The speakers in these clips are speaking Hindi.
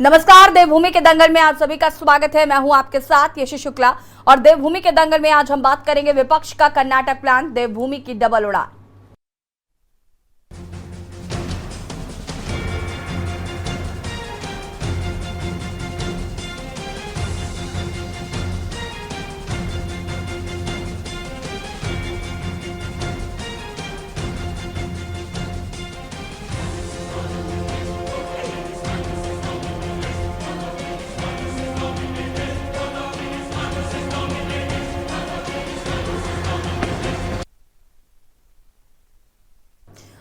नमस्कार, देवभूमि के दंगल में आप सभी का स्वागत है। मैं हूं आपके साथ यशी शुक्ला और देवभूमि के दंगल में आज हम बात करेंगे विपक्ष का कर्नाटक प्लान, देवभूमि की डबल उड़ान।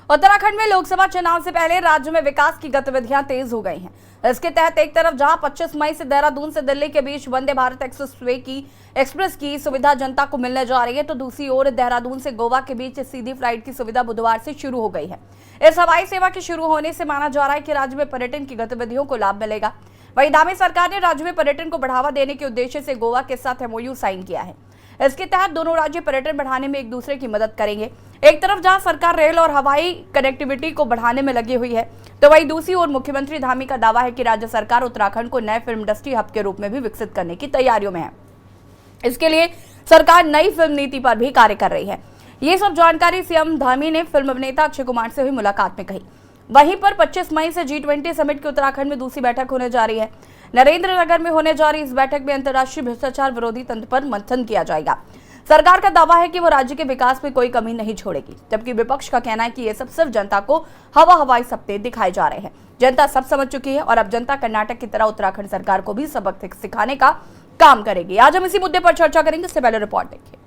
उत्तराखंड में लोकसभा चुनाव से पहले राज्य में विकास की गतिविधियां तेज हो गई हैं। इसके तहत एक तरफ जहां 25 मई से देहरादून से दिल्ली के बीच वंदे भारत एक्सप्रेस की सुविधा जनता को मिलने जा रही है, तो दूसरी ओर देहरादून से गोवा के बीच सीधी फ्लाइट की सुविधा बुधवार से शुरू हो गई है। इस हवाई सेवा के शुरू होने से माना जा रहा है कि राज्य में पर्यटन की गतिविधियों को लाभ मिलेगा। वहीं धामी सरकार ने राज्य में पर्यटन को बढ़ावा देने के उद्देश्य से गोवा के साथ MOU साइन किया है। इसके तहत दोनों राज्य पर्यटन बढ़ाने में एक दूसरे की मदद करेंगे। एक तरफ जहां सरकार रेल और हवाई कनेक्टिविटी को बढ़ाने में लगी हुई है, तो वहीं दूसरी ओर मुख्यमंत्री धामी का दावा है कि राज्य सरकार उत्तराखंड को नए फिल्म इंडस्ट्री हब के रूप में भी विकसित करने की तैयारियों में है। इसके लिए सरकार नई फिल्म नीति पर भी कार्य कर रही है। ये सब जानकारी CM धामी ने फिल्म अभिनेता अक्षय कुमार से हुई मुलाकात में कही। वहीं पर 25 मई से G20 समिट की उत्तराखंड में दूसरी बैठक होने जा रही है। नरेंद्रनगर में होने जा रही इस बैठक में अंतर्राष्ट्रीय भ्रष्टाचार विरोधी तंत्र पर मंथन किया जाएगा। सरकार का दावा है कि वो राज्य के विकास में कोई कमी नहीं छोड़ेगी, जबकि विपक्ष का कहना है कि ये सब सिर्फ जनता को हवाई सपने दिखाए जा रहे हैं। जनता सब समझ चुकी है और अब जनता कर्नाटक की तरह उत्तराखंड सरकार को भी सबक सिखाने का काम करेगी। आज हम इसी मुद्दे पर चर्चा करेंगे। इससे पहले रिपोर्ट देखिए।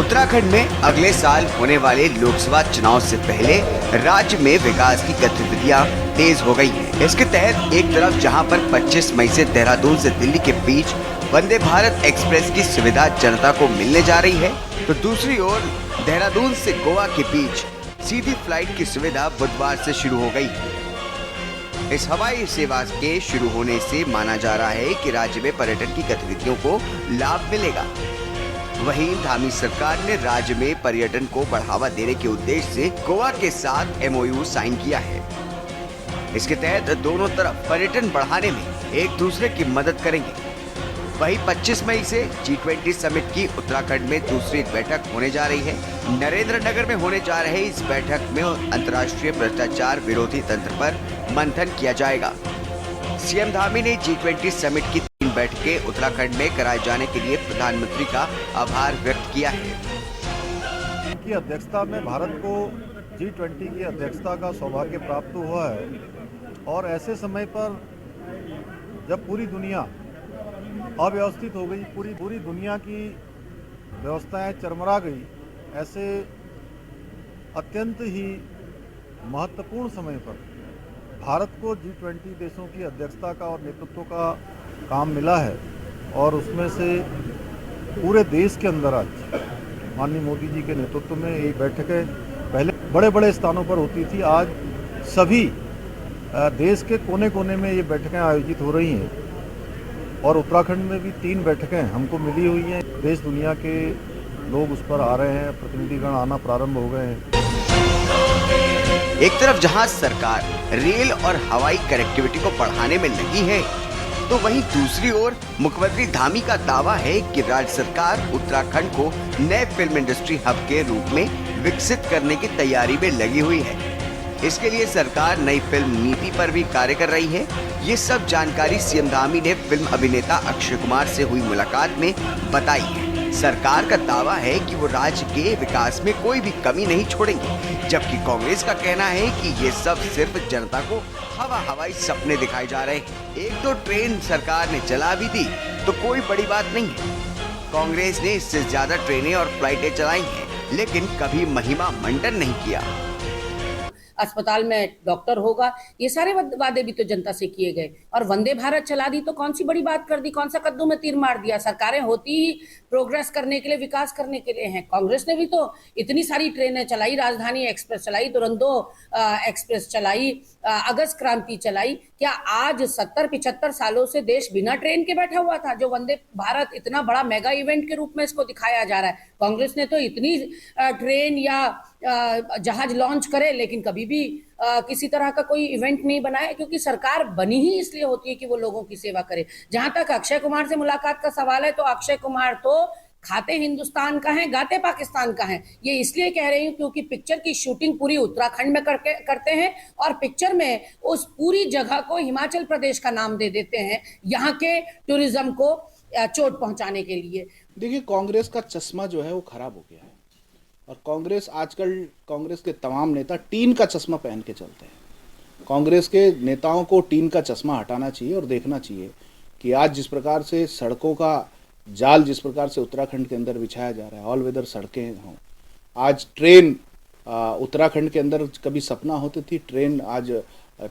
उत्तराखंड में अगले साल होने वाले लोकसभा चुनाव से पहले राज्य में विकास की गतिविधियां तेज हो गई हैं। इसके तहत एक तरफ जहां पर 25 मई से देहरादून से दिल्ली के बीच वंदे भारत एक्सप्रेस की सुविधा जनता को मिलने जा रही है, तो दूसरी ओर देहरादून से गोवा के बीच सीधी फ्लाइट की सुविधा बुधवार से शुरू हो गई है। इस हवाई सेवा के शुरू होने से माना जा रहा है कि राज्य में पर्यटन की गतिविधियों को लाभ मिलेगा। वहीं धामी सरकार ने राज्य में पर्यटन को बढ़ावा देने के उद्देश्य से गोवा के साथ MOU साइन किया है। इसके तहत दोनों तरफ पर्यटन बढ़ाने में एक दूसरे की मदद करेंगे। वहीं 25 मई से G20 समिट की उत्तराखंड में दूसरी बैठक होने जा रही है। नरेंद्रनगर में होने जा रहे इस बैठक में अंतर्राष्ट्रीय भ्रष्टाचार विरोधी तंत्र पर मंथन किया जाएगा। CM धामी ने G20 समिट की 3 बैठकें उत्तराखंड में कराए जाने के लिए प्रधानमंत्री का आभार व्यक्त किया है। इनकी अध्यक्षता में भारत को G20 की अध्यक्षता का सौभाग्य प्राप्त हुआ है और ऐसे समय पर जब पूरी दुनिया अव्यवस्थित हो गई, पूरी दुनिया की व्यवस्थाएं चरमरा गई, ऐसे अत्यंत ही महत्वपूर्ण समय पर भारत को G20 देशों की अध्यक्षता का और नेतृत्व का काम मिला है। और उसमें से पूरे देश के अंदर आज माननीय मोदी जी के नेतृत्व में ये बैठकें पहले बड़े बड़े स्थानों पर होती थी, आज सभी देश के कोने कोने में ये बैठकें आयोजित हो रही हैं। और उत्तराखंड में भी 3 बैठकें हमको मिली हुई हैं। देश दुनिया के लोग उस पर आ रहे हैं, प्रतिनिधिगण आना प्रारंभ हो गए हैं। एक तरफ जहां सरकार रेल और हवाई कनेक्टिविटी को बढ़ाने में लगी है, तो वहीं दूसरी ओर मुख्यमंत्री धामी का दावा है कि राज्य सरकार उत्तराखंड को नए फिल्म इंडस्ट्री हब के रूप में विकसित करने की तैयारी में लगी हुई है। इसके लिए सरकार नई फिल्म नीति पर भी कार्य कर रही है। ये सब जानकारी CM धामी ने फिल्म अभिनेता अक्षय कुमार से हुई मुलाकात में बताई है। सरकार का दावा है कि वो राज्य के विकास में कोई भी कमी नहीं छोड़ेंगे, जबकि कांग्रेस का कहना है कि ये सब सिर्फ जनता को हवाई सपने दिखाए जा रहे हैं। 1-2 ट्रेन सरकार ने चला भी दी तो कोई बड़ी बात नहीं है। कांग्रेस ने इससे ज्यादा ट्रेनें और फ्लाइटें चलाई हैं, लेकिन कभी महिमा मंडन नहीं किया। अस्पताल में डॉक्टर होगा। ये सारे वादे भी तो जनता से किए गए। और वंदे भारत चला दी तो कौन सी बड़ी बात कर दी, कौन सा कद्दू में तीर मार दिया। सरकारें होती ही प्रोग्रेस करने के लिए, विकास करने के लिए हैं। कांग्रेस ने भी तो इतनी सारी ट्रेनें चलाई, राजधानी एक्सप्रेस चलाई, दुरंतो एक्सप्रेस चलाई, अगस्त क्रांति चलाई। क्या आज 70-75 सालों से देश बिना ट्रेन के बैठा हुआ था? जो वंदे भारत इतना बड़ा मेगा इवेंट के रूप में इसको दिखाया जा रहा है। कांग्रेस ने तो इतनी ट्रेन या जहाज लॉन्च करे, लेकिन कभी भी किसी तरह का कोई इवेंट नहीं बनाया, क्योंकि सरकार बनी ही इसलिए होती है कि वो लोगों की सेवा करे। जहां तक अक्षय कुमार से मुलाकात का सवाल है, तो अक्षय कुमार तो खाते हिंदुस्तान का है, गाते पाकिस्तान का है। ये इसलिए कह रही हूँ क्योंकि पिक्चर की शूटिंग पूरी उत्तराखंड में करते हैं और पिक्चर में उस पूरी जगह को हिमाचल प्रदेश का नाम दे देते हैं, यहाँ के टूरिज्म को चोट पहुंचाने के लिए। देखिए, कांग्रेस का चश्मा जो है वो खराब हो गया है और कांग्रेस के तमाम नेता टीन का चश्मा पहन के चलते हैं। कांग्रेस के नेताओं को टीन का चश्मा हटाना चाहिए और देखना चाहिए कि आज जिस प्रकार से सड़कों का जाल जिस प्रकार से उत्तराखंड के अंदर बिछाया जा रहा है, ऑल वेदर सड़कें हों। आज ट्रेन उत्तराखंड के अंदर कभी सपना होती थी, आज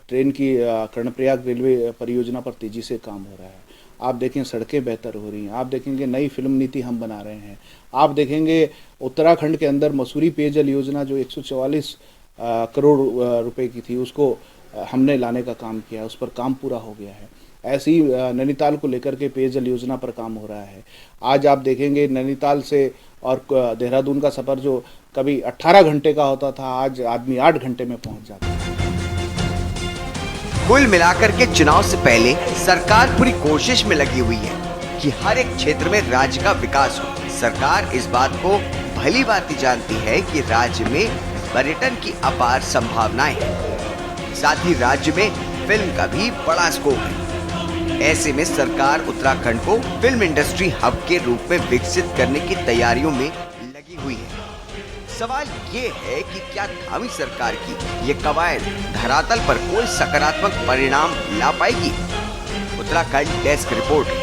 ट्रेन की कर्णप्रयाग रेलवे परियोजना पर तेजी से काम हो रहा है। आप देखें सड़कें बेहतर हो रही हैं, आप देखेंगे नई फिल्म नीति हम बना रहे हैं, आप देखेंगे उत्तराखंड के अंदर मसूरी पेयजल योजना जो 144 करोड़ रुपए की थी, उसको हमने लाने का काम किया, उस पर काम पूरा हो गया है। ऐसी नैनीताल को लेकर के पेयजल योजना पर काम हो रहा है। आज आप देखेंगे नैनीताल से और देहरादून का सफ़र जो कभी 18 घंटे का होता था, आज आदमी 8 घंटे में पहुंच जाता है। कुल मिलाकर के चुनाव से पहले सरकार पूरी कोशिश में लगी हुई है कि हर एक क्षेत्र में राज्य का विकास हो। सरकार इस बात को भली भांति जानती है कि राज्य में पर्यटन की अपार संभावनाएं हैं, साथ ही राज्य में फिल्म का भी बड़ा स्कोप है। ऐसे में सरकार उत्तराखंड को फिल्म इंडस्ट्री हब के रूप में विकसित करने की तैयारियों में लगी हुई है। सवाल ये है कि क्या धामी सरकार की ये कवायद धरातल पर कोई सकारात्मक परिणाम ला पाएगी? Uttarakhand desk report.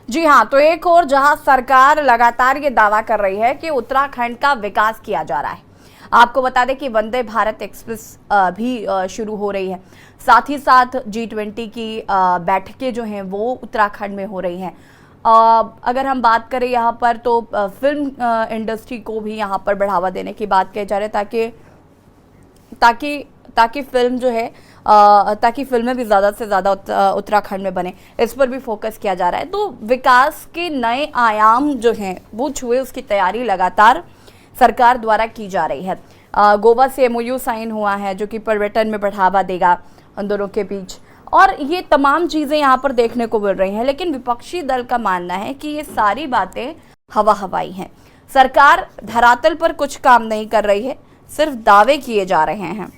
जी हाँ, तो एक और जहां सरकार लगातार ये दावा कर रही है कि उत्तराखंड का विकास किया जा रहा है। आपको बता दें कि वंदे भारत एक्सप्रेस भी शुरू हो रही है। साथ ही साथ G20 की बैठकें जो हैं वो उत्तराखंड में हो रही हैं। अगर हम बात करें यहाँ पर तो फिल्म इंडस्ट्री को भी यहाँ पर बढ़ावा देने की बात कही जा रही है, ताकि फिल्म जो है ताकि फिल्में भी ज़्यादा से ज़्यादा उत्तराखंड में बने, इस पर भी फोकस किया जा रहा है। तो विकास के नए आयाम जो हैं वो छुए, उसकी तैयारी लगातार सरकार द्वारा की जा रही है। गोवा से MOU साइन हुआ है जो कि पर्यटन में बढ़ावा देगा उन दोनों के बीच, और ये तमाम चीज़ें यहाँ पर देखने को मिल रही हैं। लेकिन विपक्षी दल का मानना है कि ये सारी बातें हवाई हैं, सरकार धरातल पर कुछ काम नहीं कर रही है, सिर्फ दावे किए जा रहे हैं।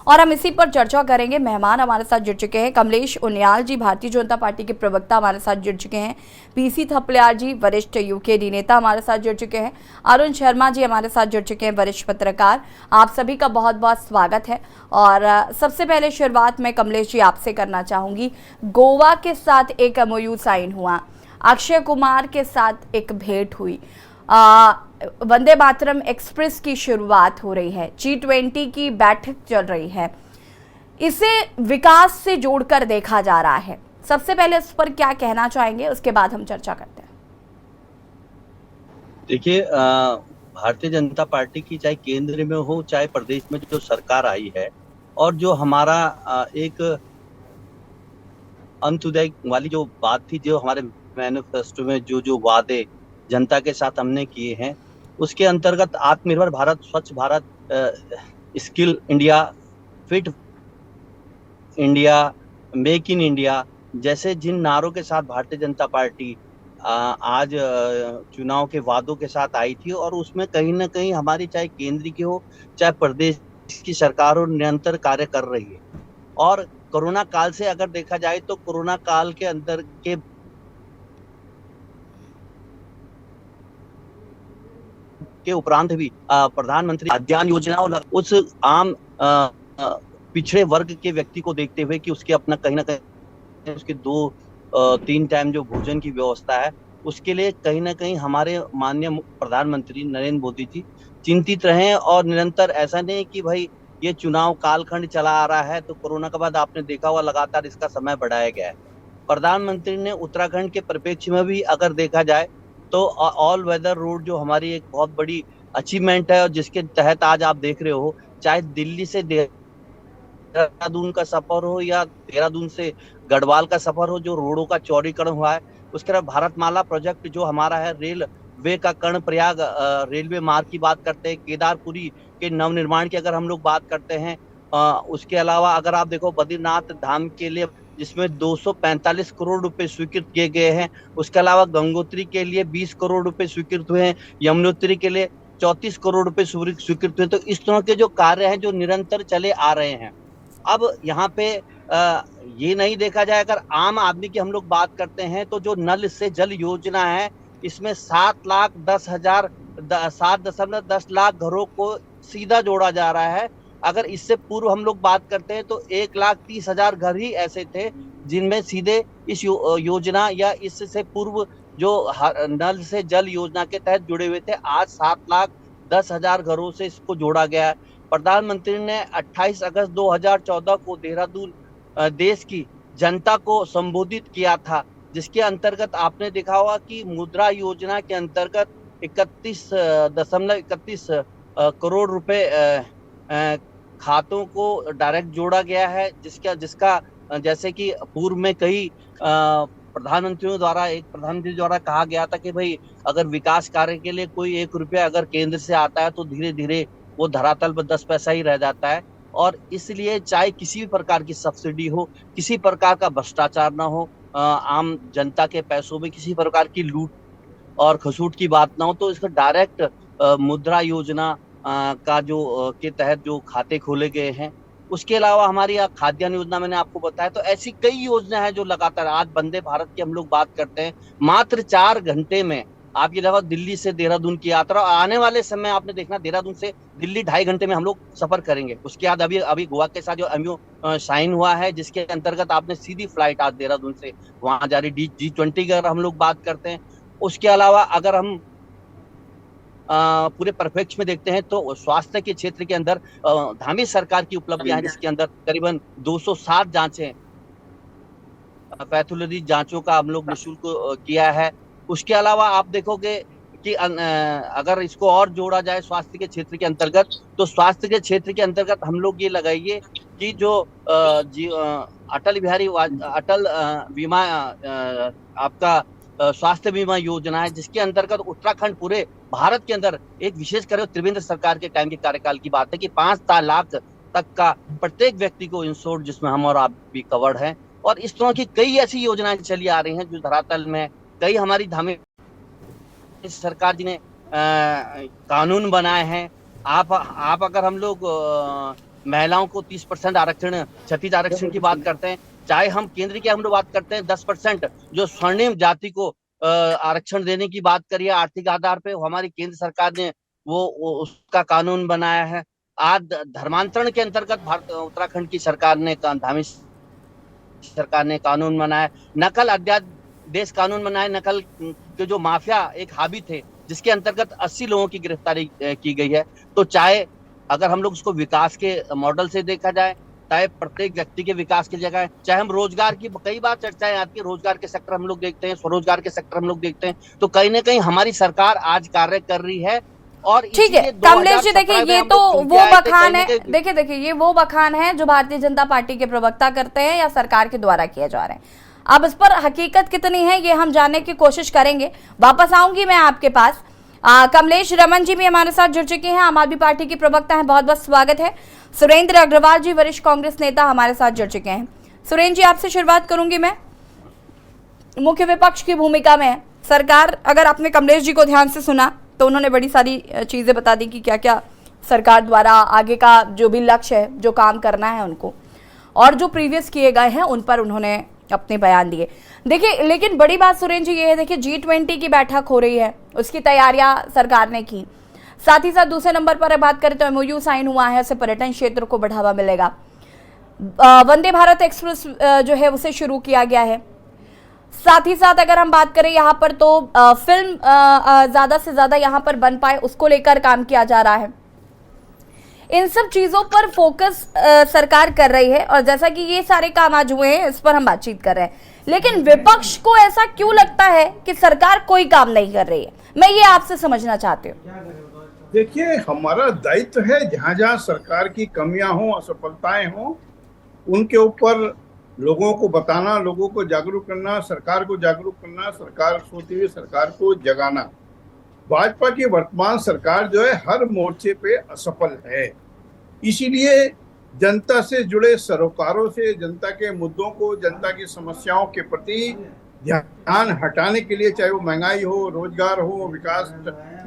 और हम इसी पर चर्चा करेंगे। मेहमान हमारे साथ जुड़ चुके हैं कमलेश उनियाल जी, भारतीय जनता पार्टी के प्रवक्ता हमारे साथ जुड़ चुके हैं। PC थपलियाल जी, वरिष्ठ UKD नेता हमारे साथ जुड़ चुके हैं। अरुण शर्मा जी हमारे साथ जुड़ चुके हैं, वरिष्ठ पत्रकार। आप सभी का बहुत बहुत स्वागत है। और सबसे पहले शुरुआत मैं कमलेश जी आपसे करना चाहूँगी। गोवा के साथ एक MOU साइन हुआ, अक्षय कुमार के साथ एक भेंट हुई, वंदे मातरम एक्सप्रेस की शुरुआत हो रही है, G20 की बैठक चल रही है, इसे विकास से जोड़कर देखा जा रहा है। सबसे पहले इस पर क्या कहना चाहेंगे, उसके बाद हम चर्चा करते हैं। देखिए, भारतीय जनता पार्टी की चाहे केंद्र में हो चाहे प्रदेश में जो सरकार आई है, और जो हमारा एक अंत्योदय वाली जो बात थी, जो हमारे मैनिफेस्टो में जो वादे जनता के साथ हमने किए हैं, उसके अंतर्गत आत्मनिर्भर भारत, स्वच्छ Bharat, skill India, fit India, make in India जैसे जिन नारों के साथ भारतीय जनता पार्टी आज चुनाव के वादों के साथ आई थी, और उसमें कहीं ना कहीं हमारी चाहे केंद्र की हो चाहे प्रदेश की सरकार हो, निरंतर कार्य कर रही है। और कोरोना काल से अगर देखा जाए तो कोरोना काल के अंदर के उपरांत भी प्रधानमंत्री अध्ययन योजना और उस आम पिछड़े वर्ग के व्यक्ति को देखते हुए कि उसके अपना कहीं ना कहीं उसके 2-3 टाइम जो भोजन की व्यवस्था है उसके लिए कहीं ना कहीं हमारे माननीय प्रधानमंत्री नरेंद्र मोदी जी चिंतित रहे। और निरंतर ऐसा नहीं कि भाई ये चुनाव कालखंड चला आ रहा है तो कोरोना के बाद आपने देखा हुआ लगातार इसका समय बढ़ाया गया है। प्रधानमंत्री ने उत्तराखंड के परिप्रेक्ष्य में भी अगर देखा जाए तो ऑल वेदर रोड जो हमारी एक बहुत बड़ी अचीवमेंट है और जिसके तहत आज आप देख रहे हो चाहे दिल्ली से देहरादून का सफर हो या देहरादून से गढ़वाल का सफर हो, जो रोडों का चौड़ीकरण हुआ है। उसके बाद भारतमाला प्रोजेक्ट जो हमारा है, रेलवे का कर्णप्रयाग रेलवे मार्ग की बात करते हैं, केदारपुरी के नवनिर्माण की अगर हम लोग बात करते हैं, उसके अलावा अगर आप देखो बद्रीनाथ धाम के लिए जिसमें 245 करोड़ रुपए स्वीकृत किए गए हैं। उसके अलावा गंगोत्री के लिए 20 करोड़ रुपए स्वीकृत हुए हैं, यमुनोत्री के लिए 34 करोड़ रुपए स्वीकृत हुए। तो इस तरह के जो कार्य हैं जो निरंतर चले आ रहे हैं। अब यहाँ पे ये नहीं देखा जाए, अगर आम आदमी की हम लोग बात करते हैं तो जो नल से जल योजना है इसमें 7.10 लाख घरों को सीधा जोड़ा जा रहा है। अगर इससे पूर्व हम लोग बात करते हैं तो 1,30,000 घर ही ऐसे थे जिनमें सीधे इस योजना या इससे पूर्व जो नल से जल योजना के तहत जुड़े हुए थे। आज 7,10,000 घरों से इसको जोड़ा गया है। प्रधानमंत्री ने 28 अगस्त 2014 को देहरादून देश की जनता को संबोधित किया था, जिसके अंतर्गत आपने देखा होगा कि मुद्रा योजना के अंतर्गत 31.31 करोड़ रुपए खातों को डायरेक्ट जोड़ा गया है, जिसका जैसे कि पूर्व में कई प्रधानमंत्री द्वारा कहा गया था कि भाई अगर विकास कार्य के लिए कोई 1 रुपया अगर केंद्र से आता है तो धीरे धीरे वो धरातल पर 10 पैसा ही रह जाता है। और इसलिए चाहे किसी भी प्रकार की सब्सिडी हो, किसी प्रकार का भ्रष्टाचार ना हो, आम जनता के पैसों में किसी प्रकार की लूट और खसूट की बात ना हो, तो इसका डायरेक्ट मुद्रा योजना का जो के तहत जो खाते खोले गए हैं। उसके अलावा हमारी खाद्यान्न योजना मैंने आपको बताया। तो ऐसी कई योजना है जो लगातार, आज वंदे भारत की हम लोग बात करते हैं, मात्र 4 घंटे में आप ये देखो दिल्ली से देहरादून की यात्रा, आने वाले समय आपने देखना देहरादून से दिल्ली 2.5 घंटे में हम लोग सफर करेंगे। उसके बाद अभी गोवा के साथ जो एमओयू साइन हुआ है, जिसके अंतर्गत आपने सीधी फ्लाइट आज देहरादून से वहां जा रही G20 की अगर हम लोग बात करते हैं। उसके अलावा अगर हम पूरे परिप्रेक्ष्य में देखते हैं तो स्वास्थ्य के क्षेत्र के अंदर धामी सरकार की उपलब्धियां हैं, जिसके अंदर करीबन 207 जांचें, पैथोलॉजी जांचों का हम लोग निःशुल्क किया है। उसके अलावा आप देखोगे कि अगर इसको और जोड़ा जाए स्वास्थ्य के क्षेत्र के अंतर्गत, तो स्वास्थ्य के क्षेत्र के अंतर्गत हम लोग ये लगाइए कि जो अटल बीमा आपका स्वास्थ्य बीमा योजना है, जिसके अंतर्गत उत्तराखंड पूरे भारत के अंदर एक विशेष कर त्रिवेंद्र सरकार के टाइम के कार्यकाल की बात है कि 5 लाख तक का प्रत्येक व्यक्ति को इंश्योर्ड, जिसमें हम और आप भी कवर्ड हैं। और इस तरह की कई ऐसी योजनाएं चली आ रही हैं जो धरातल में कई हमारी धामी सरकार जी ने कानून बनाए हैं। आप अगर हम लोग महिलाओं को 30% आरक्षण, क्षतिज आरक्षण की बात करते हैं, चाहे हम केंद्र की हम लोग बात करते हैं 10% जो स्वर्णिम जाति को आरक्षण देने की बात करिए आर्थिक आधार पे, हमारी केंद्र सरकार ने वो उसका कानून बनाया है। आज धर्मांतरण के अंतर्गत उत्तराखंड की सरकार ने, धामी सरकार ने कानून बनाया। नकल अध्यादेश कानून बनाए, नकल के जो माफिया एक हावी थे, जिसके अंतर्गत 80 लोगों की गिरफ्तारी की गई है। तो चाहे अगर हम लोग उसको विकास के मॉडल से देखा जाए, चाहे प्रत्येक व्यक्ति के विकास की जगह, चाहे हम रोजगार की कई बार चर्चाएं आती है, रोजगार के सेक्टर हम लोग देखते हैं, स्वरोजगार के सेक्टर हम लोग देखते हैं, तो कहीं ना कहीं हमारी सरकार आज कार्य कर रही है। और ठीक है कमलेश जी, देखिए ये तो वो बखान है, देखिए ये वो बखान है जो भारतीय जनता पार्टी के प्रवक्ता करते हैं या सरकार के द्वारा किए जा रहे हैं। अब इस पर हकीकत कितनी है ये हम जानने की कोशिश करेंगे। वापस आऊंगी मैं आपके पास। कमलेश रमन जी भी हमारे साथ जुड़ चुके हैं, आम आदमी पार्टी के प्रवक्ता हैं, बहुत बहुत स्वागत है। सुरेंद्र अग्रवाल जी वरिष्ठ कांग्रेस नेता हमारे साथ जुड़ चुके हैं। सुरेंद्र जी, आपसे शुरुआत करूंगी मैं। मुख्य विपक्ष की भूमिका में है सरकार। अगर आपने कमलेश जी को ध्यान से सुना तो उन्होंने बड़ी सारी चीजें बता दी कि क्या क्या सरकार द्वारा आगे का जो भी लक्ष्य है, जो काम करना है उनको, और जो प्रीवियस किए गए हैं उन पर उन्होंने अपने बयान दिए। देखिए लेकिन बड़ी बात सुरेंद्र जी ये है, देखिए G20 की बैठक हो रही है, उसकी तैयारियां सरकार ने की। साथ ही साथ दूसरे नंबर पर बात करें तो MOU साइन हुआ है, उससे पर्यटन क्षेत्र को बढ़ावा मिलेगा। वंदे भारत एक्सप्रेस जो है उसे शुरू किया गया है। साथ ही साथ अगर हम बात करें यहाँ पर तो फिल्म ज्यादा से ज्यादा यहाँ पर बन पाए उसको लेकर काम किया जा रहा है। इन सब चीजों पर फोकस सरकार कर रही है और जैसा कि ये सारे काम आज हुए हैं इस पर हम बातचीत कर रहे हैं, लेकिन विपक्ष को ऐसा क्यों लगता है कि सरकार कोई काम नहीं कर रही है? मैं ये आपसे समझना चाहती हूँ। देखिए, हमारा दायित्व है जहाँ जहाँ सरकार की कमियां हों, असफलताएं हों, उनके ऊपर लोगों को बताना, लोगों को जागरूक करना, सरकार को जागरूक करना, सरकार सोती हुई सरकार को जगाना। भाजपा की वर्तमान सरकार जो है हर मोर्चे पे असफल है, इसीलिए जनता से जुड़े सरोकारों से जनता के मुद्दों को, जनता की समस्याओं के प्रति ध्यान हटाने के लिए, चाहे वो महंगाई हो, रोजगार हो, विकास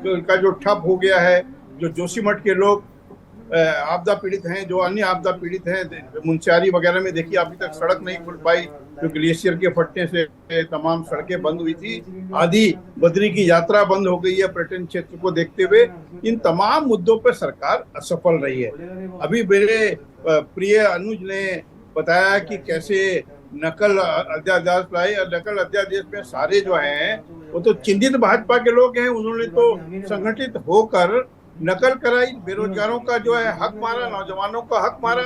का जो ठप हो गया है, जो जोशीमठ के लोग आपदा पीड़ित हैं, जो अन्य आपदा पीड़ित हैं, मुंशियारी वगैरह में देखिए अभी तक सड़क नहीं खुल पाई, जो ग्लेशियर के फटने से तमाम सड़कें बंद हुई थी, आदि बद्री की यात्रा बंद हो गई है पर्यटन क्षेत्र को देखते हुए। इन तमाम मुद्दों पर सरकार असफल रही है। अभी मेरे प्रिय अनुज ने बताया कि कैसे नकल अध्यादेश लाई, और नकल अध्यादेश में सारे जो हैं वो तो चिंतित भाजपा के लोग हैं, उन्होंने तो संगठित होकर नकल कराई, बेरोजगारों का जो है हक मारा, नौजवानों का हक मारा।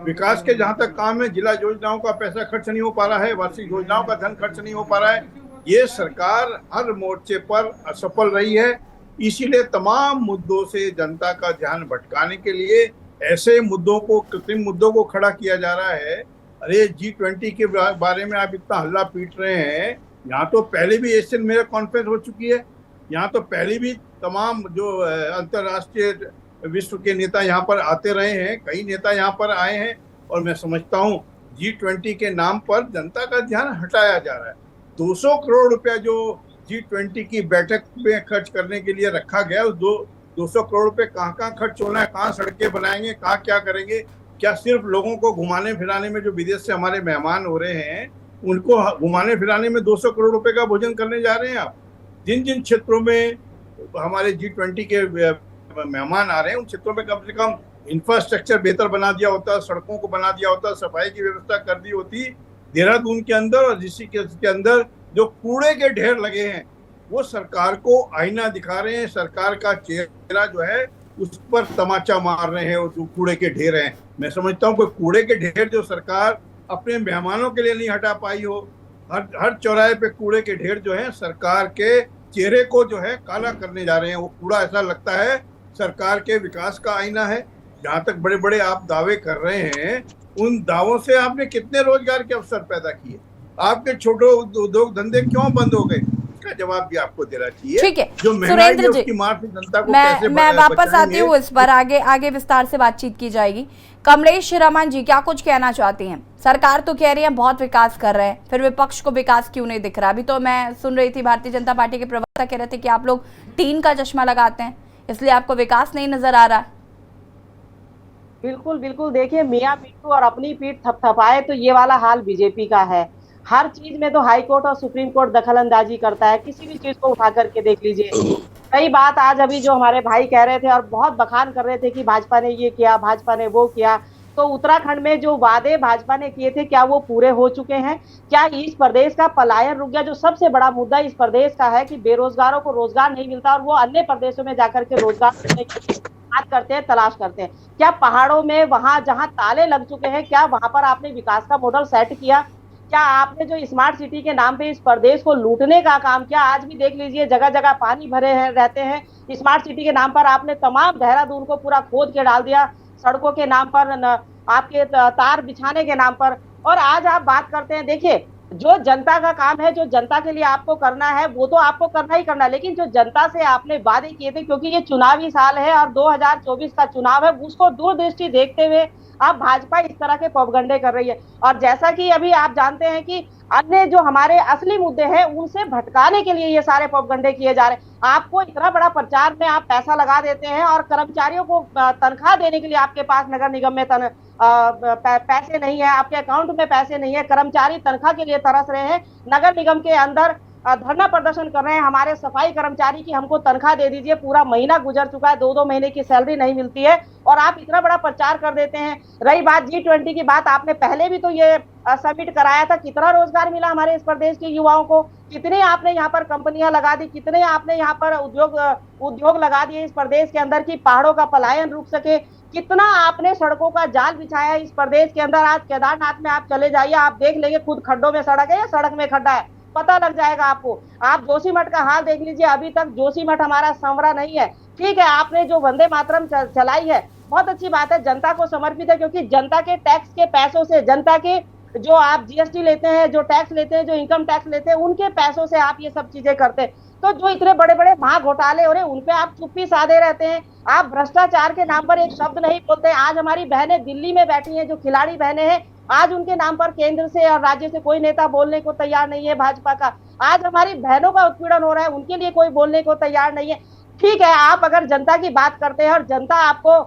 विकास के जहां तक काम है, जिला योजनाओं का पैसा खर्च नहीं हो पा रहा है, वार्षिक योजनाओं का धन खर्च नहीं हो पा रहा है। ये सरकार हर मोर्चे पर असफल रही है, इसीलिए तमाम मुद्दों से जनता का ध्यान भटकाने के लिए ऐसे मुद्दों को, कृत्रिम मुद्दों को खड़ा किया जा रहा है। अरे G20 के बारे में आप इतना हल्ला पीट रहे हैं, यहाँ तो पहले भी एशियन मेयर कॉन्फ्रेंस हो चुकी है, यहाँ तो पहले भी तमाम जो अंतर्राष्ट्रीय विश्व के नेता यहाँ पर आते रहे हैं, कई नेता यहाँ पर आए हैं, और मैं समझता हूँ G20 के नाम पर जनता का ध्यान हटाया जा रहा है। 200 करोड़ रुपया जो G20 की बैठक में खर्च करने के लिए रखा गया, उस 200 करोड़ रुपए कहाँ खर्च होना है, कहाँ सड़कें बनाएंगे, कहाँ क्या करेंगे? क्या सिर्फ लोगों को घुमाने फिराने में, जो विदेश से हमारे मेहमान हो रहे हैं उनको घुमाने फिराने में 200 करोड़ रुपए का भोजन करने जा रहे हैं आप? जिन जिन क्षेत्रों में हमारे G20 के मेहमान आ रहे हैं उन क्षेत्रों में कम से कम इंफ्रास्ट्रक्चर बेहतर बना दिया होता, सड़कों को बना दिया होता, सफाई की व्यवस्था कर दी होती। देहरादून के अंदर और ऋषिकेश के अंदर जो कूड़े के ढेर लगे हैं वो सरकार को आईना दिखा रहे हैं, सरकार का चेहरा जो है उस पर तमाचा मार रहे हैं, वो जो कूड़े के ढेर हैं। मैं समझता हूँ कोई कूड़े के ढेर जो सरकार अपने मेहमानों के लिए नहीं हटा पाई हो, हर चौराहे पे कूड़े के ढेर जो है सरकार के चेहरे को जो है काला करने जा रहे हैं। वो कूड़ा ऐसा लगता है सरकार के विकास का आईना है। जहाँ तक बड़े बड़े आप दावे कर रहे हैं, उन दावों से आपने कितने रोजगार के अवसर पैदा किए? आपके छोटे उद्योग धंधे क्यों बंद हो गए? इसका जवाब भी आपको देना चाहिए। ठीक है जो सुरेंद्र जी, उसकी मार से जनता को मैं वापस आती हूँ इस पर, आगे विस्तार से बातचीत की जाएगी। कमलेश रमन जी, क्या कुछ कहना चाहती हैं? सरकार तो कह रही है बहुत विकास कर रहे हैं, फिर विपक्ष को विकास क्यों नहीं दिख रहा? अभी तो मैं सुन रही थी भारतीय जनता पार्टी के प्रवक्ता कह रहे थे कि आप लोग टीन का चश्मा लगाते हैं, इसलिए आपको विकास नहीं नजर आ रहा। बिल्कुल बिल्कुल, देखिए मियां पिट्टू और अपनी पीठ थपथपाए तो ये वाला हाल बीजेपी का है। हर चीज में तो हाई कोर्ट और सुप्रीम कोर्ट दखल अंदाजी करता है, किसी भी चीज को उठा करके देख लीजिए। कई बात आज अभी जो हमारे भाई कह रहे थे और बहुत बखान कर रहे थे कि भाजपा ने ये किया, भाजपा ने वो किया, तो उत्तराखंड में जो वादे भाजपा ने किए थे क्या वो पूरे हो चुके हैं? क्या इस प्रदेश का पलायन रुक गया? जो सबसे बड़ा मुद्दा इस प्रदेश का है कि बेरोजगारों को रोजगार नहीं मिलता और वो अन्य प्रदेशों में जाकर के रोजगार बात करते हैं, तलाश करते हैं। क्या पहाड़ों में वहां जहां ताले लग चुके हैं, क्या वहां पर आपने विकास का मॉडल सेट किया? क्या आपने जो स्मार्ट सिटी के नाम पे इस प्रदेश को लूटने का काम किया? आज भी देख लीजिए, जगह जगह पानी भरे हैं रहते हैं। स्मार्ट सिटी के नाम पर आपने तमाम देहरादून को पूरा खोद के डाल दिया, सड़कों के नाम पर, आपके तार बिछाने के नाम पर। और आज आप बात करते हैं, देखिए जो जनता का काम है, जो जनता के लिए आपको करना है वो तो आपको करना ही करना है, लेकिन जो जनता से आपने वादे किए थे, क्योंकि ये चुनावी साल है और 2024 का चुनाव है, उसको दूरदृष्टि देखते हुए अब भाजपा इस तरह के प्रोपगंडे कर रही है। और जैसा कि अभी आप जानते हैं कि अन्य जो हमारे असली मुद्दे हैं उनसे भटकाने के लिए ये सारे प्रोपगंडे किए जा रहे हैं। आपको इतना बड़ा प्रचार में आप पैसा लगा देते हैं और कर्मचारियों को तनख्वाह देने के लिए आपके पास नगर निगम में पैसे नहीं है, आपके अकाउंट में पैसे नहीं है, कर्मचारी तनख्वाह के लिए तरस रहे हैं। नगर निगम के अंदर धरना प्रदर्शन कर रहे हैं हमारे सफाई कर्मचारी की हमको तनख्वाह दे दीजिए, पूरा महीना गुजर चुका है, 2-2 महीने की सैलरी नहीं मिलती है और आप इतना बड़ा प्रचार कर देते हैं। रही बात G20 की बात, आपने पहले भी तो ये समिट कराया था, कितना रोजगार मिला हमारे इस प्रदेश के युवाओं को, कितने आपने यहाँ पर कंपनियां लगा दी, कितने आपने यहाँ पर उद्योग लगा दिए इस प्रदेश के अंदर की पहाड़ों का पलायन रुक सके, कितना आपने सड़कों का जाल बिछाया इस प्रदेश के अंदर। आज केदारनाथ में आप चले जाइए, आप देख लेंगे खुद खड्डों में सड़क है या सड़क में खड्डा है, पता लग जाएगा आपको। आप जोशीमठ का हाल देख लीजिए, अभी तक जोशीमठ हमारा संवरा नहीं है। ठीक है, आपने जो वंदे मातरम चलाई है बहुत अच्छी बात है, जनता को समर्पित है, क्योंकि जनता के टैक्स के पैसों से, जनता के जो आप जीएसटी लेते हैं, जो टैक्स लेते हैं, जो इनकम टैक्स लेते हैं, उनके पैसों से आप ये सब चीजें करते हैं। तो जो इतने बड़े बड़े महाघोटाले हो रहे हैं उन पे आप चुप्पी साधे रहते हैं, आप भ्रष्टाचार के नाम पर एक शब्द नहीं बोलते। आज हमारी बहनें दिल्ली में बैठी हैं, जो खिलाड़ी बहनें हैं, आज उनके नाम पर केंद्र से और राज्य से कोई नेता बोलने को तैयार नहीं है भाजपा का। आज हमारी बहनों का उत्पीड़न हो रहा है, उनके लिए कोई बोलने को तैयार नहीं है। ठीक है, आप अगर जनता की बात करते हैं और जनता आपको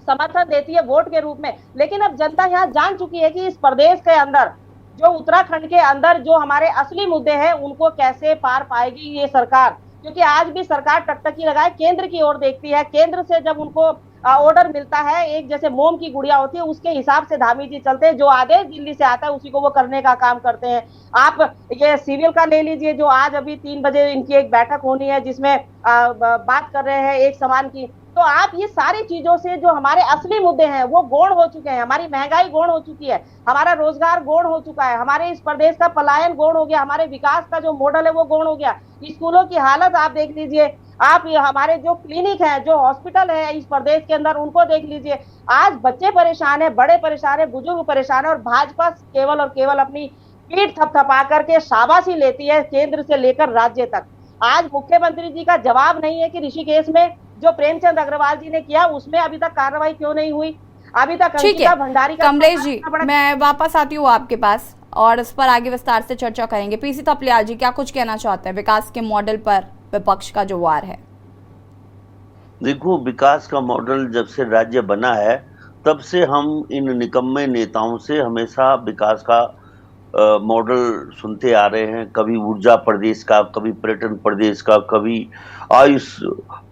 समर्थन देती है वोट के रूप में, लेकिन अब जनता यहाँ जान चुकी है कि इस प्रदेश के अंदर, जो उत्तराखंड के अंदर जो हमारे असली मुद्दे हैं, उनको कैसे पार पाएगी ये सरकार। क्योंकि आज भी सरकार टकटकी लगाए केंद्र की ओर देखती है, केंद्र से जब उनको ऑर्डर मिलता है, एक जैसे मोम की गुड़िया होती है उसके हिसाब से धामी जी चलते हैं, जो आदेश दिल्ली से आता है उसी को वो करने का काम करते हैं। आप ये सिविल का ले लीजिए, जो आज अभी 3 बजे इनकी एक बैठक होनी है जिसमें बात कर रहे हैं एक समान की। तो आप ये सारी चीजों से जो हमारे असली मुद्दे हैं वो गौण हो चुके हैं, हमारी महंगाई गौण हो चुकी है, हमारा रोजगार गौण हो चुका है, हमारे इस प्रदेश का पलायन गौण हो गया, हमारे विकास का जो मॉडल है वो गौण हो गया। स्कूलों की हालत आप देख लीजिए, आप हमारे जो क्लिनिक है, जो हॉस्पिटल है इस प्रदेश के अंदर, उनको देख लीजिए। आज बच्चे परेशान है, बड़े परेशान है, बुजुर्ग परेशान है, और भाजपा केवल और केवल अपनी पीठ थपथपा करके शाबाशी लेती है केंद्र से लेकर राज्य तक। आज मुख्यमंत्री जी का जवाब नहीं है कि ऋषिकेश में जो प्रेमचंद अग्रवाल जी ने किया उसमें अभी तक कार्रवाई क्यों नहीं हुई, अभी तक ठीक है भंडारी का कमलेश जी, मैं वापस आती हूँ आपके पास और इस पर आगे विस्तार से चर्चा करेंगे। पीसी थपलियाल जी, क्या कुछ कहना चाहते हैं विकास के मॉडल पर विपक्ष का जो वार है? देखो, विकास का मॉडल जब से राज्य बना है तब से हम इन निकम्मे नेताओं से हमेशा विकास का मॉडल सुनते आ रहे हैं। कभी ऊर्जा प्रदेश का, कभी पर्यटन प्रदेश का, कभी आयुष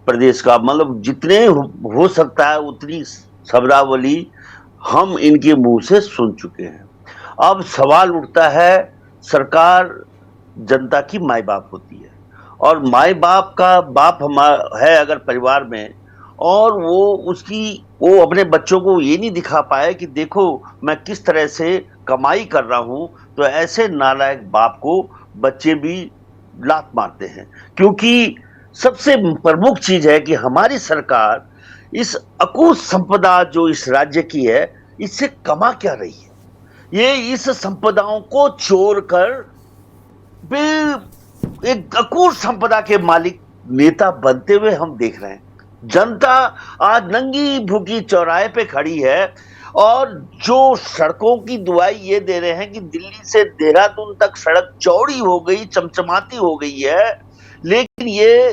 प्रदेश का, मतलब जितने हो सकता है उतनी शब्दावली हम इनके मुंह से सुन चुके हैं। अब सवाल उठता है, सरकार जनता की माई बाप होती है और माई बाप का बाप है अगर परिवार में, और वो अपने बच्चों को ये नहीं दिखा पाए कि देखो मैं किस तरह से कमाई कर रहा हूं, तो ऐसे नालायक बाप को बच्चे भी लात मारते हैं। क्योंकि सबसे प्रमुख चीज है कि हमारी सरकार इस अकूत संपदा जो इस राज्य की है इससे कमा क्या रही है। ये इस संपदाओं को चोर कर एक अकूत संपदा के मालिक नेता बनते हुए हम देख रहे हैं। जनता आज नंगी भूखी चौराहे पे खड़ी है और जो सड़कों की दुआई ये दे रहे हैं कि दिल्ली से देहरादून तक सड़क चौड़ी हो गई, चमचमाती हो गई है, लेकिन ये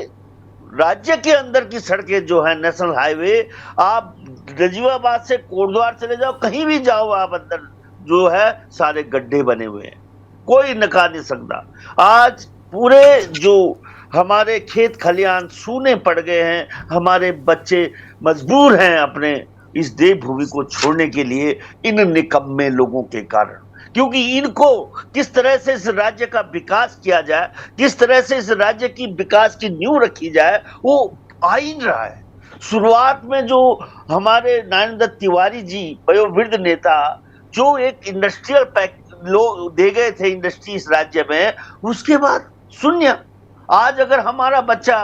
राज्य के अंदर की सड़कें जो है नेशनल हाईवे, आप गजीबाबाद से कोटद्वार चले जाओ, कहीं भी जाओ आप, अंदर जो है सारे गड्ढे बने हुए हैं, कोई नका नहीं सकता। आज पूरे जो हमारे खेत खलियान सूने पड़ गए हैं, हमारे बच्चे मजबूर हैं अपने इस देवभूमि को छोड़ने के लिए इन निकम्मे लोगों के कारण। क्योंकि इनको किस तरह से इस राज्य का विकास किया जाए, किस तरह से इस राज्य की विकास की नींव रखी जाए, वो आ ही नहीं रहा है। शुरुआत में जो हमारे नरेंद्र दत्त तिवारी जी वयोवृद्ध नेता जो एक इंडस्ट्रियल पैक दे गए थे इंडस्ट्री इस राज्य में, उसके बाद शून्य। आज अगर हमारा बच्चा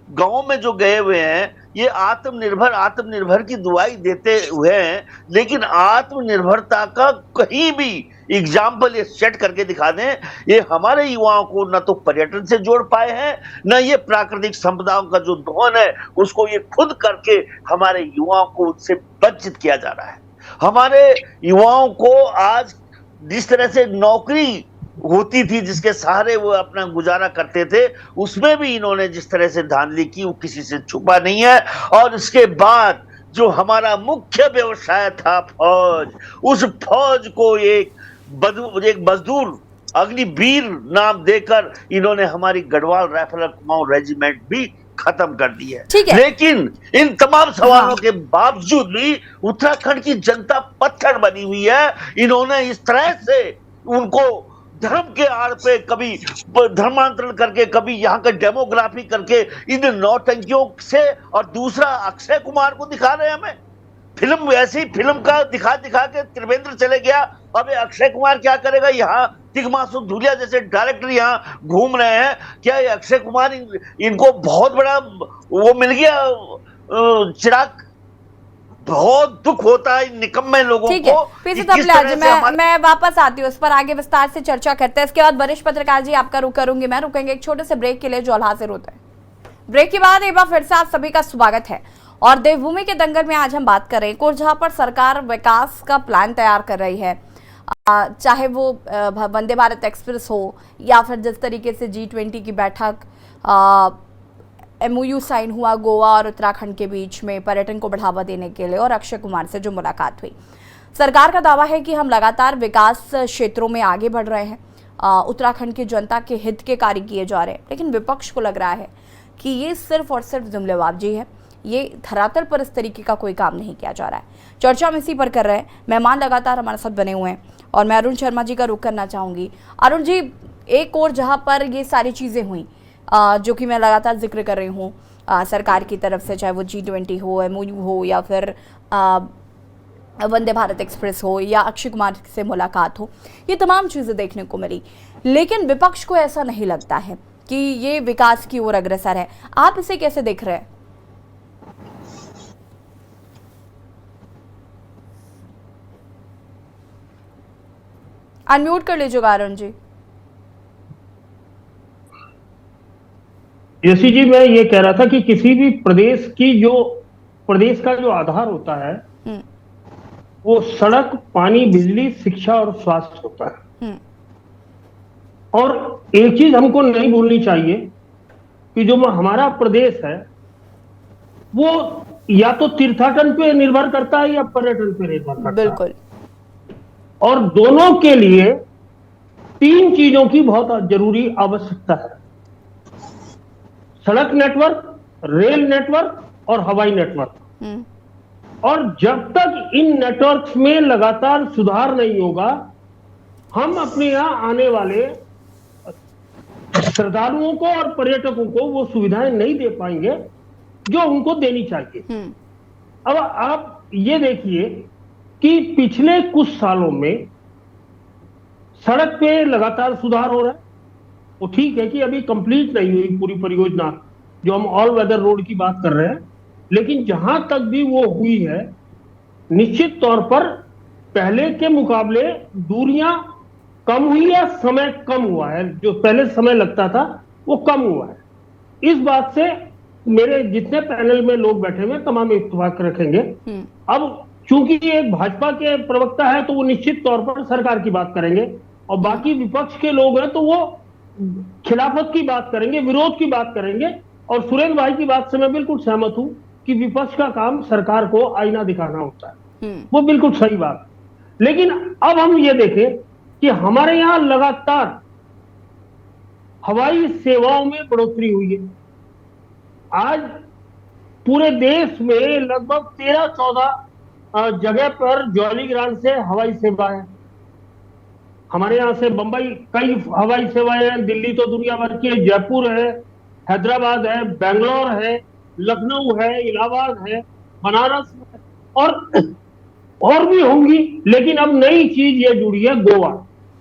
गांव में जो गए हुए हैं, ये आत्मनिर्भर की दुआई देते हुए हैं, लेकिन आत्मनिर्भरता का कहीं भी एग्जाम्पल ये सेट करके दिखा दें, ये हमारे युवाओं को न तो पर्यटन से जोड़ पाए हैं, न ये प्राकृतिक संपदाओं का जो दोहन है उसको ये खुद करके हमारे युवाओं को उससे वंचित किया जा रहा है। हमारे युवाओं को आज जिस तरह से नौकरी होती थी जिसके सहारे वो अपना गुजारा करते थे, उसमें भी इन्होंने जिस तरह से धांधली की वो किसी से छुपा नहीं है। और इसके बाद जो हमारा मुख्य व्यवसाय था फौज, उस फौज को एक मजदूर अग्निवीर नाम देकर इन्होंने हमारी गढ़वाल राइफल और कुमाऊं रेजिमेंट भी खत्म कर दी है। ठीक है। लेकिन इन तमाम सवालों के बावजूद भी उत्तराखंड की जनता पत्थर बनी हुई है। इन्होंने इस तरह से उनको धर्म के आड़ पे कभी धर्मांतरण करके, कभी यहाँ का डेमोग्राफी करके इन नौटंकियों से, और दूसरा अक्षय कुमार को दिखा रहे हैं हमें फिल्म, ऐसी फिल्म का दिखा दिखा के त्रिवेंद्र चले गया। अब अक्षय कुमार क्या करेगा? यहाँ तिग्मासुक धूलिया जैसे डायरेक्टर यहाँ घूम रहे हैं। क्या ये अक्षय कुमार इनको बहुत बड़ा वो मिल गया चिराग? बहुत दुख होता है इन निकम्मे लोगों ठीक है, को। पीछे तब मैं वापस आती हूँ, इस पर आगे विस्तार से चर्चा करते हैं। इसके बाद वरिष्ठ पत्रकार जी आपका रुख करूंगी मैं। रुकेंगे एक छोटे से ब्रेक के लिए, जो हाजिर होता है। ब्रेक के बाद एक बार फिर से आप सभी का स्वागत है। और देवभूमि के दंगल में आज हम बात कर रहे हैं, जहां पर सरकार विकास का प्लान तैयार कर रही है, चाहे वो वंदे भारत एक्सप्रेस हो या फिर जिस तरीके से G20 की बैठक, MOU साइन हुआ गोवा और उत्तराखंड के बीच में पर्यटन को बढ़ावा देने के लिए, और अक्षय कुमार से जो मुलाकात हुई। सरकार का दावा है कि हम लगातार विकास क्षेत्रों में आगे बढ़ रहे हैं, उत्तराखंड की जनता के हित के कार्य किए जा रहे हैं। लेकिन विपक्ष को लग रहा है कि ये सिर्फ और सिर्फ जुमलेबाजी है, ये धरातल पर इस तरीके का कोई काम नहीं किया जा रहा है। चर्चा हम इसी पर कर रहे हैं। मेहमान लगातार हमारे साथ बने हुए हैं और मैं अरुण शर्मा जी का रुख करना चाहूँगी। अरुण जी, एक और जहाँ पर ये सारी चीज़ें हुई जो कि मैं लगातार जिक्र कर रही हूँ सरकार की तरफ से, चाहे वो G20 हो, MOU हो या फिर वंदे भारत एक्सप्रेस हो या अक्षय कुमार से मुलाकात हो, ये तमाम चीज़ें देखने को मिली। लेकिन विपक्ष को ऐसा नहीं लगता है कि ये विकास की ओर अग्रसर है। आप इसे कैसे देख रहे हैं? अनम्यूट कर लीजिएगा अरुण जी। यशी जी, मैं ये कह रहा था कि किसी भी प्रदेश का जो आधार होता है वो सड़क, पानी, बिजली, शिक्षा और स्वास्थ्य होता है। और एक चीज हमको नहीं भूलनी चाहिए कि जो हमारा प्रदेश है वो या तो तीर्थाटन पे निर्भर करता है या पर्यटन पे निर्भर करता है। बिल्कुल। और दोनों के लिए 3 चीजों की बहुत जरूरी आवश्यकता है: सड़क नेटवर्क, रेल नेटवर्क और हवाई नेटवर्क। और जब तक इन नेटवर्क्स में लगातार सुधार नहीं होगा, हम अपने यहां आने वाले श्रद्धालुओं को और पर्यटकों को वो सुविधाएं नहीं दे पाएंगे जो उनको देनी चाहिए। अब आप ये देखिए कि पिछले कुछ सालों में सड़क पे लगातार सुधार हो रहा है। वो ठीक है कि अभी कंप्लीट नहीं हुई पूरी परियोजना, जो हम ऑल वेदर रोड की बात कर रहे हैं, लेकिन जहां तक भी वो हुई है, निश्चित तौर पर पहले के मुकाबले दूरियां कम हुई है, समय कम हुआ है। जो पहले समय लगता था वो कम हुआ है। इस बात से मेरे जितने पैनल में लोग बैठे हुए तमाम इत्तेफाक रखेंगे। अब चूंकि एक भाजपा के प्रवक्ता है तो वो निश्चित तौर पर सरकार की बात करेंगे, और बाकी विपक्ष के लोग हैं तो वो खिलाफत की बात करेंगे, विरोध की बात करेंगे। और सुरेंद्र भाई की बात से मैं बिल्कुल सहमत हूं कि विपक्ष का काम सरकार को आईना दिखाना होता है, वो बिल्कुल सही बात। लेकिन अब हम ये देखें कि हमारे यहां लगातार हवाई सेवाओं में बढ़ोतरी हुई है। आज पूरे देश में लगभग 13-14 जगह पर जॉलीग्रांट से हवाई सेवा है। हमारे यहां से बंबई कई हवाई सेवाएं हैं, दिल्ली तो दुनिया भर की है, जयपुर है, हैदराबाद है, बेंगलोर है, लखनऊ है, इलाहाबाद है, बनारस है, और भी होंगी। लेकिन अब नई चीज ये जुड़ी है, गोवा।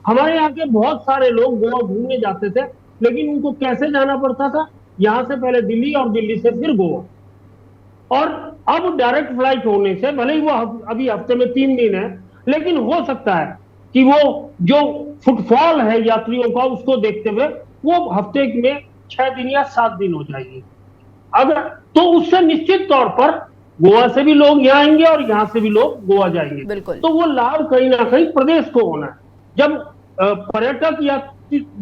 हमारे यहाँ के बहुत सारे लोग गोवा घूमने जाते थे, लेकिन उनको कैसे जाना पड़ता था? यहाँ से पहले दिल्ली और दिल्ली से फिर गोवा। और अब डायरेक्ट फ्लाइट होने से, भले ही वो अभी हफ्ते में 3 दिन है, लेकिन हो सकता है कि वो जो फुटफॉल है यात्रियों का, उसको देखते हुए वो हफ्ते में 6 दिन या 7 दिन हो जाएगी। अगर तो उससे निश्चित तौर पर गोवा से भी लोग यहाँ आएंगे और यहाँ से भी लोग गोवा जाएंगे। तो वो लाभ कहीं ना कहीं प्रदेश को होना है। जब पर्यटक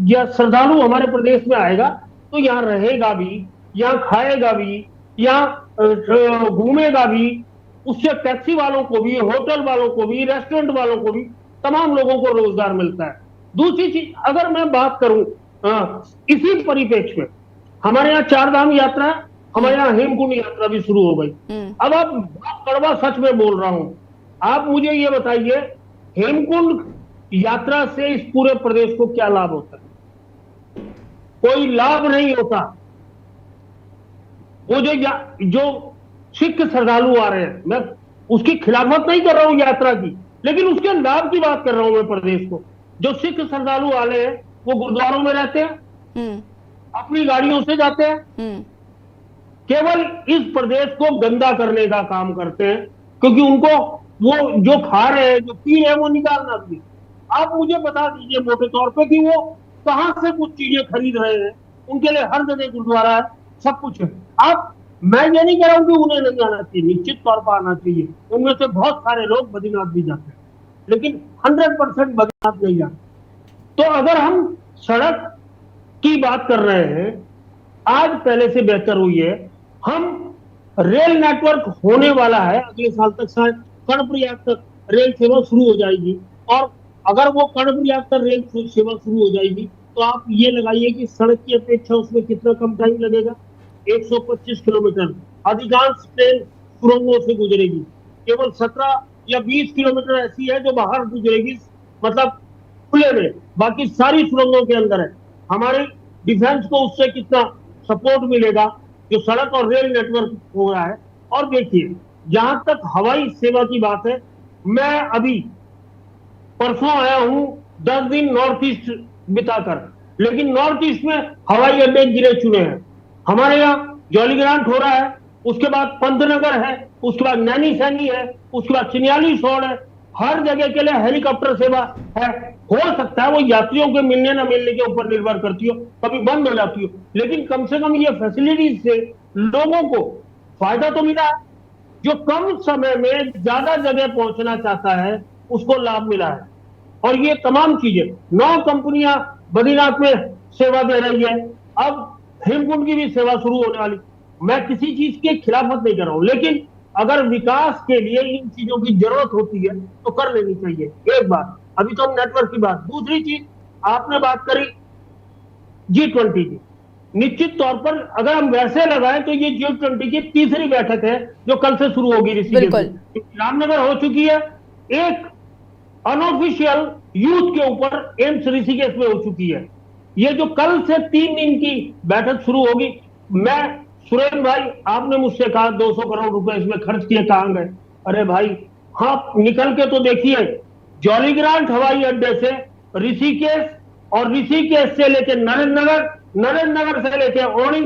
या श्रद्धालु हमारे प्रदेश में आएगा तो यहाँ रहेगा भी, यहाँ खाएगा भी, यहाँ घूमेगा भी। उससे टैक्सी वालों को भी, होटल वालों को भी, रेस्टोरेंट वालों को भी, तमाम लोगों को रोजगार मिलता है। दूसरी चीज अगर मैं बात करूं इसी परिप्रेक्ष्य में, हमारे यहाँ 4 धाम यात्रा, हमारे यहाँ हेमकुंड यात्रा भी शुरू हो गई। अब आप कड़वा सच में बोल रहा हूं, आप मुझे ये बताइए हेमकुंड यात्रा से इस पूरे प्रदेश को क्या लाभ होता है? कोई लाभ नहीं होता। वो जो सिख श्रद्धालु आ रहे हैं, मैं उसकी खिलाफत नहीं कर रहा हूं यात्रा की, लेकिन उसके लाभ की बात कर रहा हूं मैं प्रदेश को। जो सिख श्रद्धालु वाले हैं वो गुरुद्वारों में रहते हैं, अपनी गाड़ियों से जाते हैं, केवल इस प्रदेश को गंदा करने का काम करते हैं, क्योंकि उनको वो जो खा रहे हैं, जो पी रहे हैं, वो निकालना भी। आप मुझे बता दीजिए मोटे तौर पे कि वो कहां से कुछ चीजें खरीद रहे हैं। उनके लिए हर जगह गुरुद्वारा है, सब कुछ है। मैं ये नहीं कह रहा हूं कि उन्हें नहीं आना चाहिए, निश्चित तौर पर आना चाहिए। उनमें से बहुत सारे लोग बद्रीनाथ भी जाते हैं, लेकिन 100% बद्रीनाथ नहीं जाते। तो अगर हम सड़क की बात कर रहे हैं, आज पहले से बेहतर हुई है। हम रेल नेटवर्क होने वाला है, अगले साल तक शायद कर्णप्रयाग तक रेल सेवा शुरू हो जाएगी। और अगर वो कर्णप्रयाग तक रेल सेवा शुरू हो जाएगी तो आप ये लगाइए कि सड़क की अपेक्षा उसमें कितना कम टाइम लगेगा, 125 किलोमीटर। अधिकांश ट्रेन सुरंगों से गुजरेगी, केवल 17 या 20 किलोमीटर ऐसी है जो बाहर गुजरेगी, मतलब खुले में, बाकी सारी सुरंगों के अंदर है। हमारे डिफेंस को उससे कितना सपोर्ट मिलेगा जो सड़क और रेल नेटवर्क हो रहा है। और देखिए, जहां तक हवाई सेवा की बात है, मैं अभी परसों आया हूं 10 दिन नॉर्थ ईस्ट बिताकर, लेकिन नॉर्थ ईस्ट में हवाई अड्डे गिरे चुने हैं। हमारे यहाँ जॉलीग्रांट हो रहा है, उसके बाद पंतनगर है, उसके बाद नैनी सैनी है, उसके बाद चिन्याली सोड़ है। हर जगह के लिए हेलीकॉप्टर सेवा है। हो सकता है वो यात्रियों के मिलने ना मिलने के ऊपर निर्भर करती हो, कभी बंद हो जाती हो, लेकिन कम से कम ये फैसिलिटीज से लोगों को फायदा तो मिला है। जो कम समय में ज्यादा जगह पहुंचना चाहता है उसको लाभ मिला है। और ये तमाम चीजें 9 कंपनियां बद्रीनाथ में सेवा दे रही है। अब हेमकुंड की भी सेवा शुरू होने वाली। मैं किसी चीज के खिलाफत नहीं कर रहा हूं, लेकिन अगर विकास के लिए इन चीजों की जरूरत होती है तो कर लेनी चाहिए। एक बात, अभी तो हम नेटवर्क की बात। दूसरी चीज, आपने बात करी G20 की। निश्चित तौर पर अगर हम वैसे लगाएं तो ये G20 की तीसरी बैठक है जो कल से शुरू होगी ऋषिकेश में। रामनगर हो चुकी है, एक अनऑफिशियल यूथ के ऊपर एम्स ऋषिकेश में हो चुकी है। ये जो कल से 3 दिन की बैठक शुरू होगी, मैं सुरेंद्र भाई, आपने मुझसे कहा 200 करोड़ रुपए इसमें खर्च किए, कहां गए? अरे भाई, हाँ निकल के तो देखिए, जॉलीग्रांट हवाई अड्डे से ऋषिकेश, और ऋषिकेश से लेके नरेंद्रनगर, नरेंद्रनगर से लेके औड़ी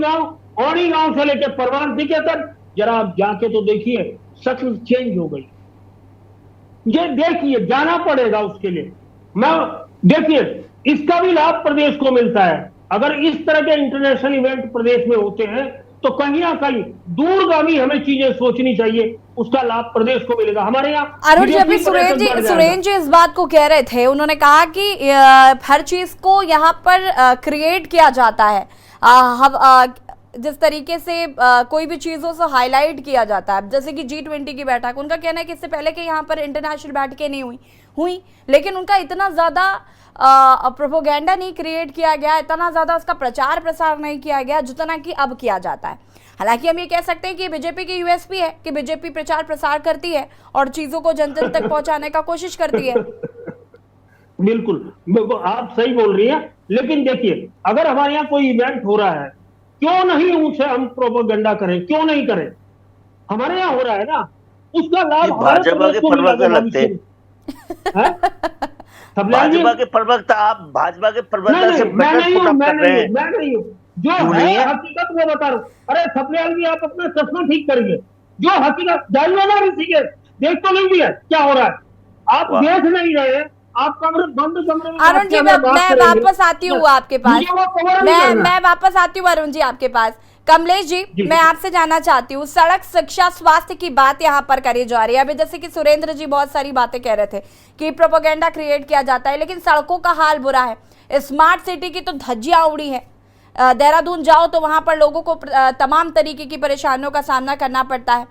गांव से लेके परवान निकेतन, जरा आप जाके तो देखिए, शक्ल चेंज हो गई। ये देखिए, जाना पड़ेगा उसके लिए। मैं देखिए, इसका भी लाभ प्रदेश को मिलता है। अगर इस तरह के इंटरनेशनल इवेंट प्रदेश में होते हैं तो कहीं ना कहीं दूरगामी हमें चीजें सोचनी चाहिए, उसका लाभ प्रदेश को मिलेगा। हमारे यहाँ अरुण जी, अभी सुरेंद्र जी इस बात को कह रहे थे, उन्होंने कहा कि हर चीज को यहाँ पर क्रिएट किया जाता है। जिस तरीके से कोई भी चीजों से हाईलाइट किया जाता है, जैसे कि G20 की बैठक, उनका कहना है कि इससे पहले कि यहाँ पर इंटरनेशनल बैठकें नहीं हुई, लेकिन उनका इतना ज्यादा प्रोपोगेंडा नहीं क्रिएट किया गया, इतना ज्यादा उसका प्रचार प्रसार नहीं किया गया जितना कि अब किया जाता है। हालांकि हम ये कह सकते हैं कि बीजेपी की यूएसपी है कि बीजेपी प्रचार प्रसार करती है और चीजों को जन जन तक पहुंचाने का कोशिश करती है। बिल्कुल आप सही बोल रही हैं, लेकिन देखिए, अगर हमारे यहाँ कोई इवेंट हो रहा है, क्यों नहीं उसे हम प्रोपोगंडा करें, क्यों नहीं करें? हमारे यहाँ हो रहा है ना, उसका लाभ भाजपा के प्रवक्ता लगते हैं। भाजपा के प्रवक्ता, आप भाजपा के प्रवक्ता से मैं नहीं हूँ, जो है हकीकत में बता रहा हूँ। अरे सप्रियाल जी, आप अपना चश्मा ठीक करिए, जो हकीकत जाइए ना ऋषिकेश, देख तो नहीं भी है क्या हो रहा है, आप देख नहीं रहे, आप कमरे बंद कमरे में। अरुण जी, मैं वापस आती हूँ आपके पास, मैं वापस आती हूँ अरुण जी आपके पास। कमलेश जी, मैं आपसे जानना चाहती हूँ, सड़क, शिक्षा, स्वास्थ्य की बात यहाँ पर करी जा रही है। अभी जैसे कि सुरेंद्र जी बहुत सारी बातें कह रहे थे कि प्रोपेगेंडा क्रिएट किया जाता है, लेकिन सड़कों का हाल बुरा है। स्मार्ट सिटी की तो धज्जियां उड़ी है। देहरादून जाओ तो वहां पर लोगों को तमाम तरीके की परेशानियों का सामना करना पड़ता है।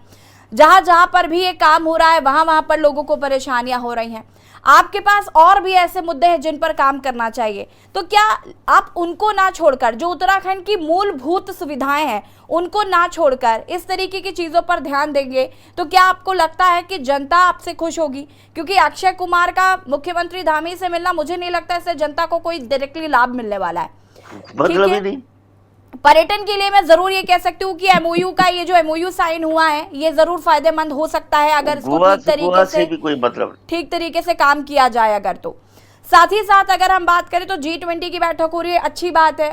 जहां जहां पर भी ये काम हो रहा है वहां पर लोगों को परेशानियां हो रही हैं। आपके पास और भी ऐसे मुद्दे हैं जिन पर काम करना चाहिए, तो क्या आप उनको ना छोड़कर, जो उत्तराखंड की मूलभूत सुविधाएं हैं उनको ना छोड़कर इस तरीके की चीजों पर ध्यान देंगे तो क्या आपको लगता है कि जनता आपसे खुश होगी? क्योंकि अक्षय कुमार का मुख्यमंत्री धामी से मिलना, मुझे नहीं लगता इससे जनता को कोई डायरेक्टली लाभ मिलने वाला है। मतलब ही नहीं। पर्यटन के लिए मैं जरूर ये कह सकती हूँ कि एमओयू का ये जो एमओयू साइन हुआ है ये जरूर फायदेमंद हो सकता है अगर इसको ठीक तरीके से काम किया जाए अगर। तो साथ ही साथ अगर हम बात करें तो G20 की बैठक हो रही है, अच्छी बात है,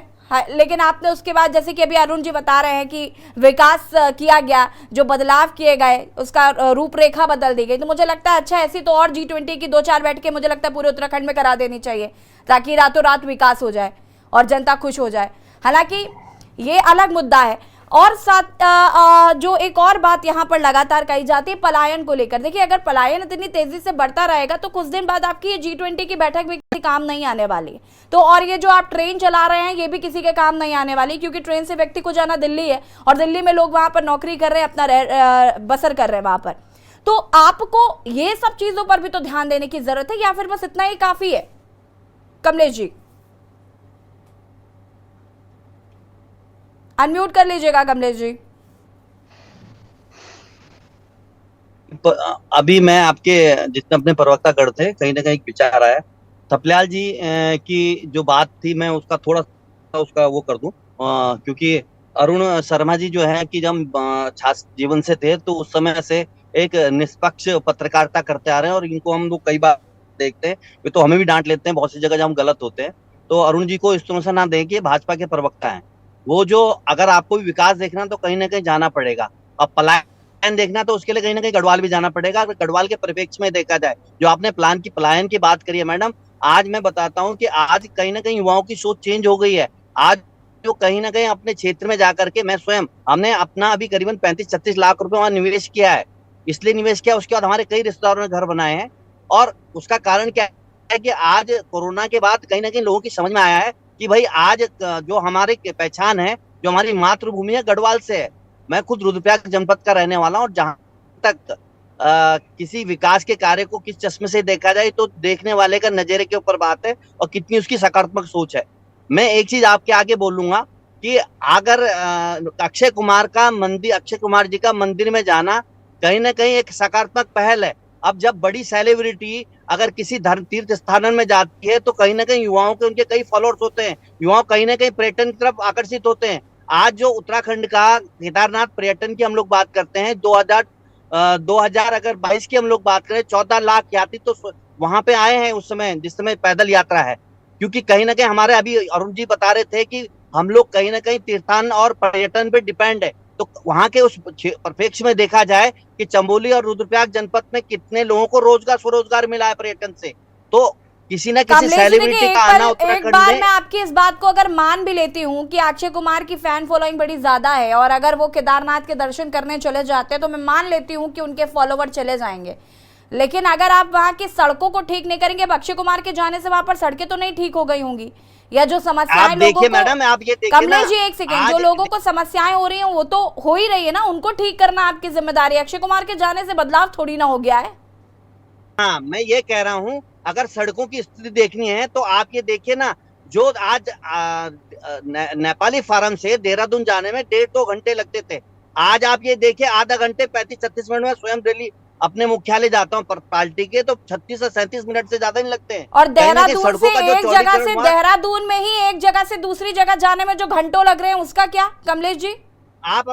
लेकिन आपने उसके बाद जैसे कि अभी अरुण जी बता रहे हैं कि विकास किया गया, जो बदलाव किए गए उसका रूपरेखा बदल दी गई, तो मुझे लगता है अच्छा, ऐसी तो और G20 की 2-4 बैठकें मुझे लगता है पूरे उत्तराखंड में करा देनी चाहिए ताकि रातों रात विकास हो जाए और जनता खुश हो जाए। हालांकि ये अलग मुद्दा है। और साथ जो एक और बात यहाँ पर लगातार कही जाती है पलायन को लेकर, देखिए अगर पलायन इतनी तेजी से बढ़ता रहेगा तो कुछ दिन बाद आपकी ये G20 की बैठक भी किसी काम नहीं आने वाली। तो और ये जो आप ट्रेन चला रहे हैं ये भी किसी के काम नहीं आने वाली, क्योंकि ट्रेन से व्यक्ति को जाना दिल्ली है और दिल्ली में लोग वहां पर नौकरी कर रहे हैं, अपना बसर कर रहे हैं वहां पर। तो आपको ये सब चीजों पर भी तो ध्यान देने की जरूरत है, या फिर बस इतना ही काफी है? कमलेश जी अनम्यूट कर लीजिएगा। कमलेश जी अभी मैं आपके जितने अपने प्रवक्ता गढ़ थे कहीं ना कहीं विचार आया थपलियाल जी की जो बात थी, मैं उसका थोड़ा उसका वो कर दूं, क्योंकि अरुण शर्मा जी जो है कि जब छात्र जीवन से थे तो उस समय से एक निष्पक्ष पत्रकारिता करते आ रहे हैं और इनको हम लोग कई बार देखते हैं, वे तो हमें भी डांट लेते हैं बहुत सी जगह जब हम गलत होते हैं। तो अरुण जी को इस तरह से ना दें कि भाजपा के प्रवक्ता हैं वो, जो अगर आपको भी विकास देखना तो कहीं ना कहीं जाना पड़ेगा, अब पलायन देखना तो उसके लिए कहीं ना कहीं गढ़वाल भी जाना पड़ेगा। अगर गढ़वाल के परिप्रेक्ष्य में देखा जाए, जो आपने पलायन की बात करी है मैडम, आज मैं बताता हूँ कि आज कहीं ना कहीं युवाओं की सोच चेंज हो गई है। आज जो कहीं ना कहीं अपने क्षेत्र में जाकर के, मैं स्वयं, हमने अपना अभी करीबन 35-36 लाख रुपए वहां निवेश किया है। इसलिए निवेश किया, उसके बाद हमारे कई रिश्तेदारों ने घर बनाए हैं, और उसका कारण क्या है कि आज कोरोना के बाद कहीं ना कहीं लोगों की समझ में आया है कि भाई आज जो हमारी पहचान है, जो हमारी मातृभूमि है, गढ़वाल से है। मैं खुद रुद्रप्रयाग जनपद का रहने वाला हूँ, और जहां तक किसी विकास के कार्य को किस चश्मे से देखा जाए तो देखने वाले का नजरे के ऊपर बात है और कितनी उसकी सकारात्मक सोच है। मैं एक चीज आपके आगे बोलूंगा कि अगर अक्षय कुमार जी का मंदिर में जाना कहीं ना कहीं एक सकारात्मक पहल है। अब जब बड़ी सेलिब्रिटी अगर किसी धर्म तीर्थ स्थान में जाती है तो कहीं ना कहीं युवाओं के उनके कई फॉलोअर्स होते हैं, युवाओं कहीं ना कहीं पर्यटन की तरफ आकर्षित होते हैं। आज जो उत्तराखंड का केदारनाथ पर्यटन की हम लोग बात करते हैं, 2022 की हम लोग बात करें, 14 लाख यात्री तो वहां पे आए हैं उस समय, जिस समय पैदल यात्रा है। क्योंकि कहीं ना कहीं हमारे अभी अरुण जी बता रहे थे कि हम लोग कहीं ना कहीं तीर्थान और पर्यटन पे डिपेंड है। तो वहां के उस परिप्रेक्ष्य में देखा जाए कि चंबोली और रुद्रप्रयाग जनपद में कितने लोगों को स्वरोजगार मिला है पर्यटन से, तो किसी न किसी सेलिब्रिटी का आना उत्तराखंड में। एक बार मैं आपकी इस बात को अगर मान भी लेती हूँ कि अक्षय कुमार की फैन फॉलोइंग बड़ी ज्यादा है और अगर वो केदारनाथ के दर्शन करने चले जाते हैं तो मैं मान लेती हूँ कि उनके फॉलोवर चले जाएंगे, लेकिन अगर आप वहाँ की सड़कों को ठीक नहीं करेंगे, अक्षय कुमार के जाने से वहां पर सड़कें तो नहीं ठीक हो गई होंगी, या जो समस्याएं लोगों को, मैडम आप ये देखिए, कमलेश जी एक सेकंड, जो लोगों को समस्याएं हो रही हैं वो तो हो ही रही है ना, उनको ठीक करना आपकी जिम्मेदारी है। अक्षय कुमार के जाने से बदलाव थोड़ी ना हो गया है। हाँ, मैं ये कह रहा हूँ अगर सड़कों की स्थिति देखनी है तो आप ये देखिए ना, जो आज नेपाली फार्म से देहरादून जाने में 1.5-2 घंटे लगते थे, आज आप ये देखिए आधा घंटे 35-36 मिनट में स्वयं दिल्ली अपने मुख्यालय जाता हूँ पार्टी के, तो 36 से 37 मिनट से ज्यादा नहीं लगते हैं। और देहरादून से एक जगह से देहरादून में ही एक जगह से दूसरी जगह जाने में जो घंटों लग रहे हैं उसका क्या? कमलेश जी आप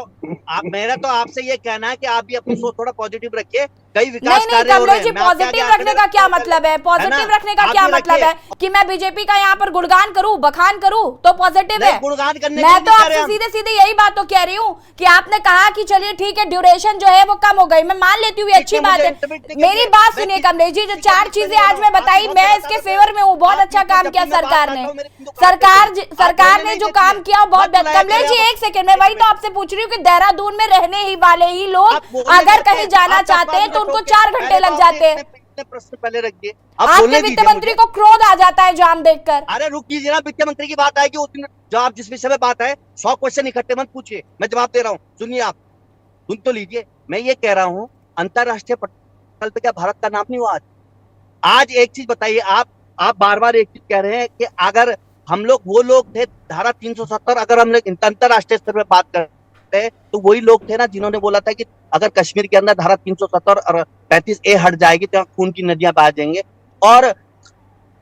मेरा तो आपसे ये कहना है कि आप भी अपनी सोच थोड़ा पॉजिटिव रखिए, कई विकास कार्य हो रहे हैं। पॉजिटिव रखने का क्या मतलब है? पॉजिटिव रखने का क्या मतलब है कि मैं बीजेपी का यहाँ पर गुणगान करूँ, बखान करूँ तो पॉजिटिव है? गुणगान करने मैं तो आपसे सीधे सीधे यही बात तो कह रही हूँ कि आपने कहा कि चलिए ठीक है ड्यूरेशन जो है वो कम हो गई, मैं मान लेती हूँ अच्छी बात है। मेरी बात सुनिए कमलेश जी, जो 4 चीजें आज मैं बताई मैं इसके फेवर में हूँ, बहुत अच्छा काम किया सरकार ने, सरकार ने जो काम किया बहुत। कमलेश जी एक सेकंड, मैं वही तो आपसे पूछ रही हूँ कि देहरादून में रहने ही वाले ही लोग अगर कहीं जाना चाहते हैं तो उनको 4 घंटे लग जाते हैं। प्रश्न पहले रखिए, आपके वित्त मंत्री को क्रोध आ जाता है जाम देखकर। अरे रुक कीजिए ना, वित्त मंत्री की बात आएगी उस दिन, जो आप जिस विषय में बात है 100 क्वेश्चन इकट्ठे मत पूछिए, मैं जवाब दे रहा हूँ, सुनिए आप, सुन तो लीजिए। मैं ये कह रहा हूँ अंतरराष्ट्रीय पटल पे क्या भारत का नाम नहीं हुआ आज? आज एक चीज बताइए, आप बार बार एक चीज कह रहे हैं कि अगर हम लोग वो लोग थे धारा 370, अगर हम लोग अंतरराष्ट्रीय स्तर पर बात करते हैं तो वही लोग थे ना जिन्होंने बोला था कि अगर कश्मीर के अंदर धारा 370 और 35A हट जाएगी तो खून की नदियां बहा जाएंगे और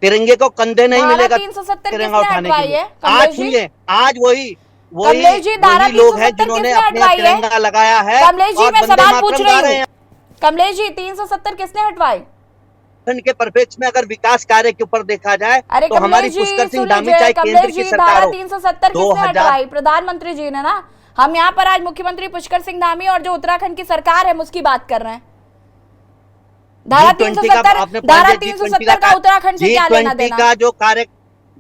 तिरंगे को कंधे नहीं मिलेगा 370 तिरंगा उठाने के लिए। आज आज सुनिए, आज वही कमलेश जी, धारा लोग हैं 370 जिन्होंने किसने अपना हटवाई है? तिरंगा लगाया है। कमलेश जी, और मैं वंदे सवाल पूछ मातरम रही गा रहे हूँ। हैं। कमलेश जी, 370 किसने हटवाई? के परिप्रेक्ष्य में अगर विकास कार्य के ऊपर देखा जाए अरे तो हमारी कमलेश जी, पुष्कर सिंह सुन धामी लीजिए, चाहे केंद्र कमलेश की जी, सरकार धारा हो 370 किसने 2000 हटवाई? प्रधानमंत्री जी ने ना। हम यहाँ पर आज मुख्यमंत्री पुष्कर सिंह धामी और जो उत्तराखंड की सरकार है उसकी बात कर रहे हैं। धारा 370 का उत्तराखंड से क्या लेना देना? का जो कार्य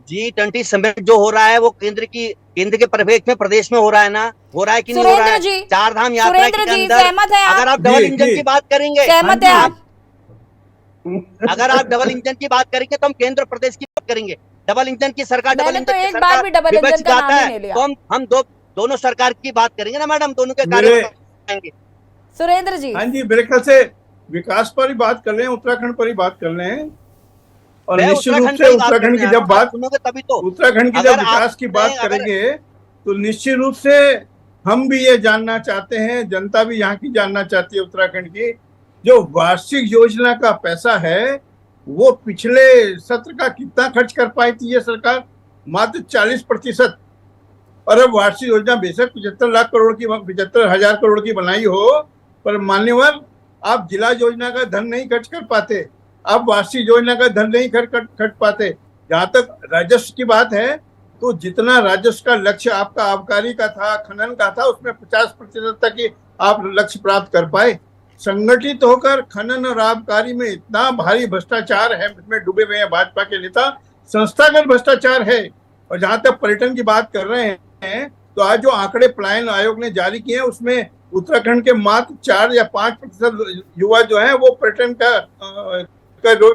G20 समिट जो हो रहा है वो केंद्र के परिप्रेक्ष्य में प्रदेश में हो रहा है ना, हो रहा है कि नहीं हो रहा सुरेंद्र है? जी, चार धाम यात्रा सुरेंद्र के जी, अंदर सहमत हैं आप? अगर आप डबल जी, इंजन जी। की बात करेंगे, सहमत है आप? अगर आप डबल इंजन की बात करेंगे तो हम केंद्र प्रदेश की बात करेंगे। डबल इंजन की सरकार, डबल मैंने इंजन तो की एक बार भी डबल विपक्ष इंजन का गाता नाम ही है, नहीं लिया। तो हम दोनों सरकार की बात करेंगे ना मैडम, दोनों के कार्य मेरे- बताएंगे। सुरेंद्र जी, हाँ जी, मेरे ख्याल से विकास पर ही बात कर रहे हैं, उत्तराखंड पर ही बात कर रहे हैं। और मैं निश्चित रूप उत्तराखंड से की बात उत्तराखंड करते की हैं, जब बात सुनोगे तभी तो। उत्तराखंड की अगर जब विकास की बात आपने करेंगे तो निश्चित रूप से हम भी ये जानना चाहते हैं, जनता भी यहाँ की जानना चाहती है उत्तराखंड की, जो वार्षिक योजना का पैसा है वो पिछले सत्र का कितना खर्च कर पाई थी ये सरकार? मात्र 40%। और अब वार्षिक योजना बेशक 75,00,000 करोड़ की बनाई हो, पर मान्यवर आप जिला योजना का धन नहीं खर्च कर पाते, आप वार्षिक योजना का धन नहीं खर्च पाते। जहां तक राजस्व की बात है तो जितना राजस्व का लक्ष्य आपका आबकारी का था, खनन का था, उसमें 50% तक ही आप लक्ष्य प्राप्त कर पाए। संगठित होकर खनन और आबकारी में इतना भारी भ्रष्टाचार है, इसमें डूबे हुए हैं भाजपा के नेता, संस्थागत भ्रष्टाचार है। और जहां तक पर्यटन की बात कर रहे हैं तो आज जो आंकड़े पलायन आयोग ने जारी किए हैं उसमें उत्तराखंड के मात्र 4 या 5% युवा जो है वो पर्यटन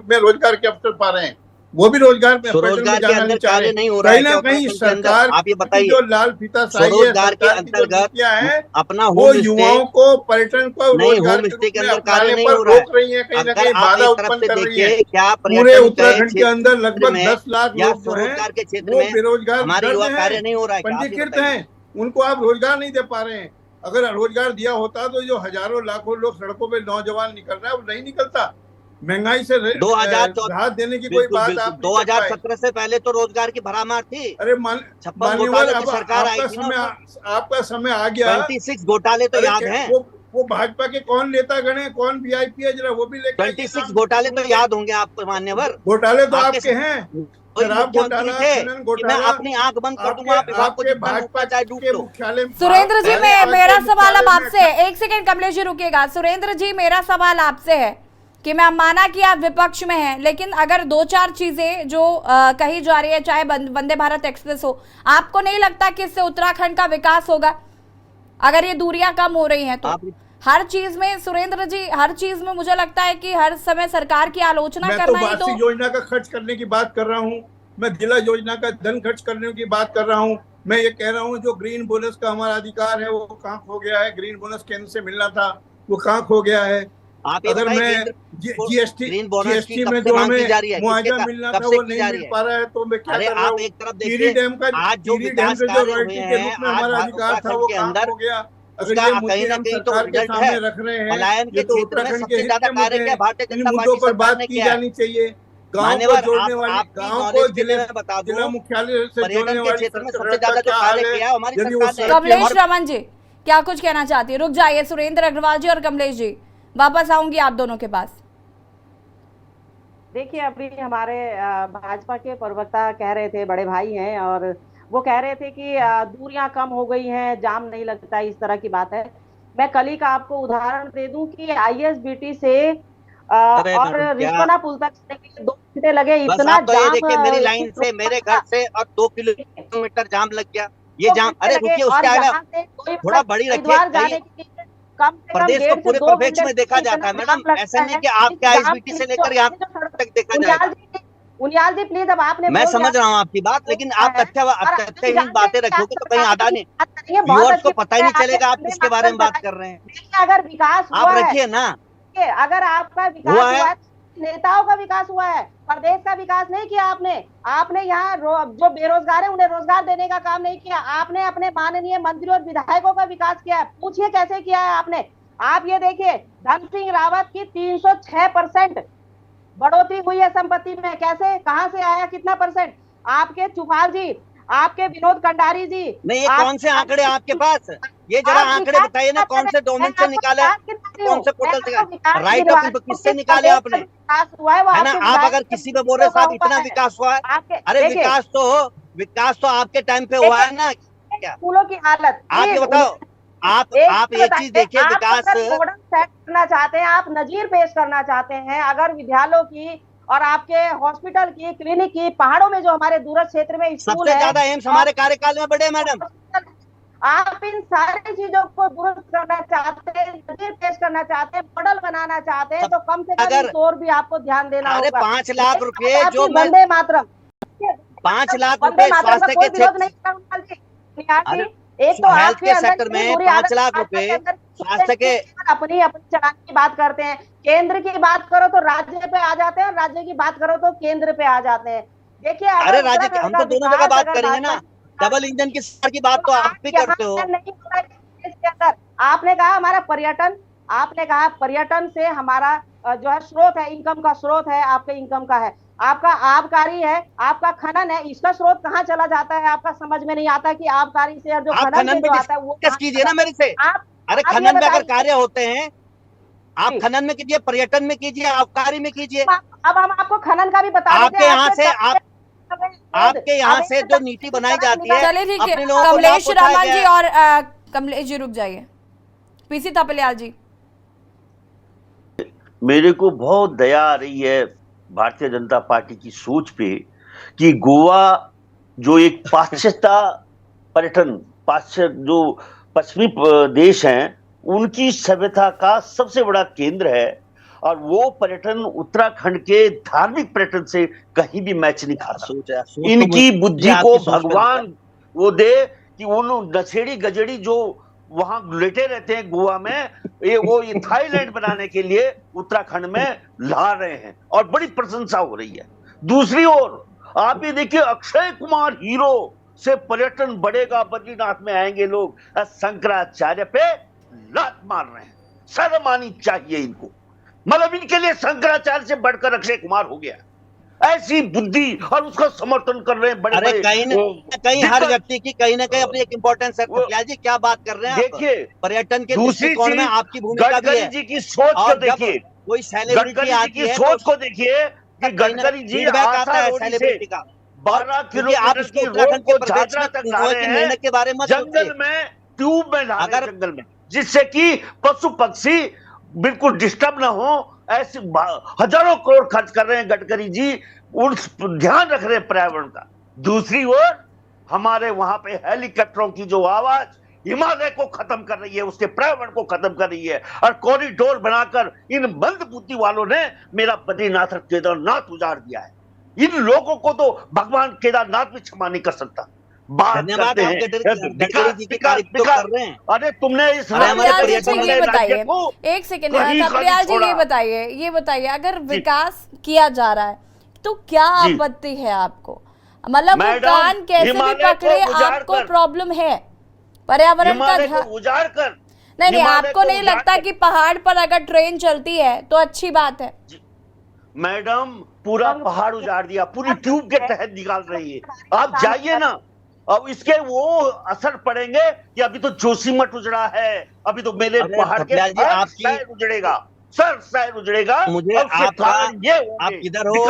में रोजगार के अवसर पा रहे हैं। वो भी रोजगार में स्वरोजगार के अंदर कार्य नहीं हो रहा है कहीं ना क्या कहीं उत्तराखंड के अंदर? सरकार आप ये बताइए, जो लाल फीता शाही है, स्वरोजगार के सरकार की जो अंतर्गत नीतियां हैं अपना वो होम युवाओं स्टे को पर्यटन को नहीं, रोजगार होम के स्टे रूप के में अंदर कार्य अपनाने नहीं पर हो रहा है। रोक रही है, कहीं ना अगर कहीं आप बाधा एक तरफ उत्पन्न से कर रही है। देखिए क्या पूरे पर्यटन उत्तराखंड के अंदर लगभग में 10 लाख या लोग जो हैं स्वरोजगार के क्षेत्र वो में बेरोजगार हमारे दर्द युवा हैं, कार्य नहीं हो रहा है क्या? आप ये पंजीकृत बताइए। हैं, उनको आप रोजगार नहीं दे पा रहे हैं। अगर रोजगार दिया होता तो जो हजारों लाखों लोग सड़कों पे नौजवान निकल रहा है वो नहीं निकलता। महंगाई से 2014 राहत देने की कोई बात आप नहीं कर पाए। 2017 से पहले तो रोजगार की भरामार थी। अरे 56 मान्यवर घोटाले की अब सरकार आई थी ना, आपका समय आ गया। 26 घोटाले तो अरे याद हैं। वो भाजपा के कौन नेता गण है, कौन वीआईपी है, जरा वो भी लेकर 26 घोटाले तो याद होंगे आपको मान्यवर। घोटाले तो आपके आपके हैं, कोई शराब मुख्यमंत्री घोटाला, थे खनन कि मैं घोटाला, अपनी आंख बंद कर दूंगा, आप विभाग को आपके जितना भाजपा डूबना चाहे डूब के लो। मुख्यालय। सुरेंद्र जी, मेरा सवाल अब आपसे मुख्यालय है। एक सेकंड कमलेश जी रुकिएगा। सुरेंद्र जी, मेरा सवाल आपसे है कि मैं माना कि आप विपक्ष में हैं, लेकिन अगर 2-4 चीजें जो कही जा रही है, चाहे वंदे भारत एक्सप्रेस हो, आपको नहीं लगता कि इससे उत्तराखंड का विकास होगा? अगर ये दूरियां कम हो रही हैं तो हर चीज में सुरेंद्र जी, हर चीज में मुझे लगता है कि हर समय सरकार की आलोचना मैं तो करना ही तो वार्षिक योजना का खर्च करने की बात कर रहा हूँ, मैं जिला योजना का धन खर्च करने की बात कर रहा हूँ। मैं ये कह रहा हूँ जो ग्रीन बोनस का हमारा अधिकार है वो कहाँ खो गया है, ग्रीन बोनस केंद्र से मिलना था वो कहाँ खो गया है। अगर मैं जीएसटी में जो हमें मुआवजा मिलना था वो नहीं मिल पा रहा है तो मैं क्या कर रहा हूँ। टिहरी डैम से जो रॉयल्टी के रूप में हमारा अधिकार था वो कहाँ खो गया। अगर ये मुद्दे हम सरकार के सामने रख रहे हैं, ये तो उत्तराखंड के हित के मुद्दे हैं, इन मुद्दों पर बात की जानी चाहिए। गांव को जोड़ने वाली, गांव को जिला मुख्यालय से जोड़ने वाली सड़क क्या हाल है, यदि वो कमलेश रमन जी क्या कुछ कहना चाहती है? रुक जाइए सुरेंद्र अग्रवाल जी और कमलेश जी, वापस आऊंगी आप दोनों के पास। देखिए, अभी हमारे भाजपा के प्रवक्ता कह रहे थे, बड़े भाई हैं, और वो कह रहे थे कि दूरियां कम हो गई हैं, जाम नहीं लगता, इस तरह की बात है। मैं कल ही का आपको उदाहरण दे दूं कि आईएसबीटी से और रिस्पना पुल तक जाने के लिए 2 घंटे लगे, इतना तो ये देखिए मेरी लाइन से मेरे घर से और 2 किलोमीटर जाम लग गया। ये जाम, अरे रुकिए, उसके आगे थोड़ा बड़ी रखिए। प्रदेश को पूरे परिप्रेक्ष्य में देखा जाता है मैडम, ऐसा नहीं कि आपके आईएसबीटी से लेकर यहाँ तक देखा जाए। उनियाल जी प्लीज, अब आपने मैं समझ रहा हूँ आपकी बात, लेकिन आप तथ्यहीन बातें रखोगे तो कहीं आधा नहीं, व्यूअर्स को पता ही नहीं चलेगा आप किसके बारे में बात कर रहे हैं। अगर विकास आप रखिए ना, अगर आपका विकास हुआ है, नेताओं का विकास हुआ है, प्रदेश का विकास नहीं किया आपने। आपने यहाँ जो बेरोजगार है उन्हें रोजगार देने का काम नहीं किया। आपने अपने माननीय मंत्री और विधायकों का विकास किया है, पूछिए कैसे किया है आपने। आप ये देखिए, धन सिंह रावत की 306% बढ़ोतरी हुई है संपत्ति में। कैसे, कहां से आया, कितना परसेंट? आपके चुफाल जी, आपके विनोद कंडारी जी, नहीं, ये कौन से आंकड़े आपके पास? ये जरा आंकड़े बताइए ना, कौन से डोमेन से निकाले, कौन से पोर्टल से, राइट ऑफ किससे निकाले आपने, है ना? आप अगर किसी पे बोल रहे साहब इतना विकास हुआ है, अरे विकास तो आपके टाइम पे हुआ है ना। स्कूलों की हालत आप ये बताओ, आप एक चीज देखिए, विकास मॉडल सेट करना चाहते हैं, आप नजीर पेश करना चाहते हैं, अगर विद्यालयों की और आपके हॉस्पिटल की, क्लिनिक की, पहाड़ों में जो हमारे दूरस्थ क्षेत्र में स्कूल सबसे ज्यादा एम्स हमारे कार्यकाल में बढ़े मैडम। आप इन सारी चीजों को दुरुस्त करना चाहते हैं, नजीर पेश करना चाहते हैं, मॉडल बनाना चाहते हैं, तो कम से कम इस ओर भी आपको ध्यान देना होगा। 5 लाख रुपए जो वंदे मातरम, 5 लाख रुपए स्वास्थ्य के क्षेत्र, एक तो हेल्थ के सेक्टर में 5 लाख रुपए स्वास्थ्य के, अपनी चलाने की बात करते हैं। केंद्र की बात करो तो राज्य पे आ जाते हैं, राज्य की बात करो तो केंद्र पे आ जाते हैं। देखिए, अरे राज्य, हम तो दोनों जगह बात करेंगे ना। डबल इंजन की सरकार की बात तो आप भी करते हो। आपने कहा हमारा पर्यटन, आपने कहा पर्यटन से हमारा जो है स्रोत है, इनकम का स्रोत है, आपके इनकम का है, आपका आबकारी है, आपका खनन है, इसका स्रोत कहाँ चला जाता है आपका समझ में नहीं आता कि आबकारी से और जो खनन से जो आता है वो कीजिए ना मेरे से। अरे खनन में अगर कार्य होते हैं, आप खनन में कीजिए, पर्यटन में कीजिए, आबकारी में कीजिए। अब हम आपको खनन का भी बता देते हैं। आपके यहाँ से जो नीति बनाई जाती है, चलिए ठीक है, कमलेश रामान जी और कमलेश जी रुक जाइए, पीसी थापलियाल जी। मेरे को बहुत दया आ रही है भारतीय जनता पार्टी की सोच पे कि गोवा जो एक पाश्चात्य पर्यटन, पाश्चात्य जो पश्चिमी देश हैं, उनकी सभ्यता का सबसे बड़ा केंद्र है, और वो पर्यटन उत्तराखंड के धार्मिक पर्यटन से कहीं भी मैच नहीं खाता। इनकी बुद्धि को भगवान वो दे कि उन नशेड़ी गजेड़ी जो वहां लेटे रहते हैं गोवा में, ये थाईलैंड बनाने के लिए उत्तराखंड में ला रहे हैं, और बड़ी प्रशंसा हो रही है। दूसरी ओर आप ये देखिए, अक्षय कुमार हीरो से पर्यटन बढ़ेगा, बद्रीनाथ में आएंगे लोग, शंकराचार्य पे लात मार रहे हैं। शर्म आनी चाहिए इनको, मतलब इनके लिए शंकराचार्य से बढ़कर अक्षय कुमार हो गया, ऐसी बुद्धि, और उसका समर्थन कर रहे हैं बड़े। अरे कहीं न कहीं हर व्यक्ति की कहीं ना कहीं अपनी एक इम्पोर्टेंस है। जी क्या बात कर रहे हैं, देखिए पर्यटन के दूसरी दृष्टिकोण में आपकी भूमिका भी है। गडकरी जी की सोच को देखिए, कोई सेलिब्रिटी आती है, सोच को देखिए कि गडकरी जी आता है सेलिब्रिटी का, 12 किलोमीटर की रोड को झाझरा तक ला रहे हैं के बारे में, जंगल में ट्यूब में ला रहे हैं, जंगल में, जिससे कि पशु पक्षी बिल्कुल डिस्टर्ब ना हो। ऐसे हजारों करोड़ खर्च कर रहे हैं गडकरी जी, उन ध्यान रख रहे हैं पर्यावरण का। दूसरी ओर हमारे वहां पे हेलीकॉप्टरों की जो आवाज हिमालय को खत्म कर रही है, उसके पर्यावरण को खत्म कर रही है, और कॉरिडोर बनाकर इन मंद बुद्धि वालों ने मेरा बद्रीनाथ और केदारनाथ उजाड़ दिया है। इन लोगों को तो भगवान केदारनाथ भी क्षमा नहीं कर सकता। धन्यवाद, अरे तुमने इस ये बताइए, एक सेकेंड ये बताइए अगर विकास किया जा रहा है तो क्या आपत्ति है आपको? मतलब कान कैसे भी पकड़े, आपको प्रॉब्लम है पर्यावरण का उजाड़ कर? नहीं, आपको नहीं लगता कि पहाड़ पर अगर ट्रेन चलती है तो अच्छी बात है? मैडम पूरा पहाड़ उजाड़ दिया, पूरी ट्यूब के तहत निकाल रही है। आप जाइए ना, अब इसके वो असर पड़ेंगे कि अभी तो जोशीमठ उजड़ा है, अभी तो मेरे पहाड़ के शहर उजड़ेगा, शहर उजड़ेगा। मुझे आप किधर हो?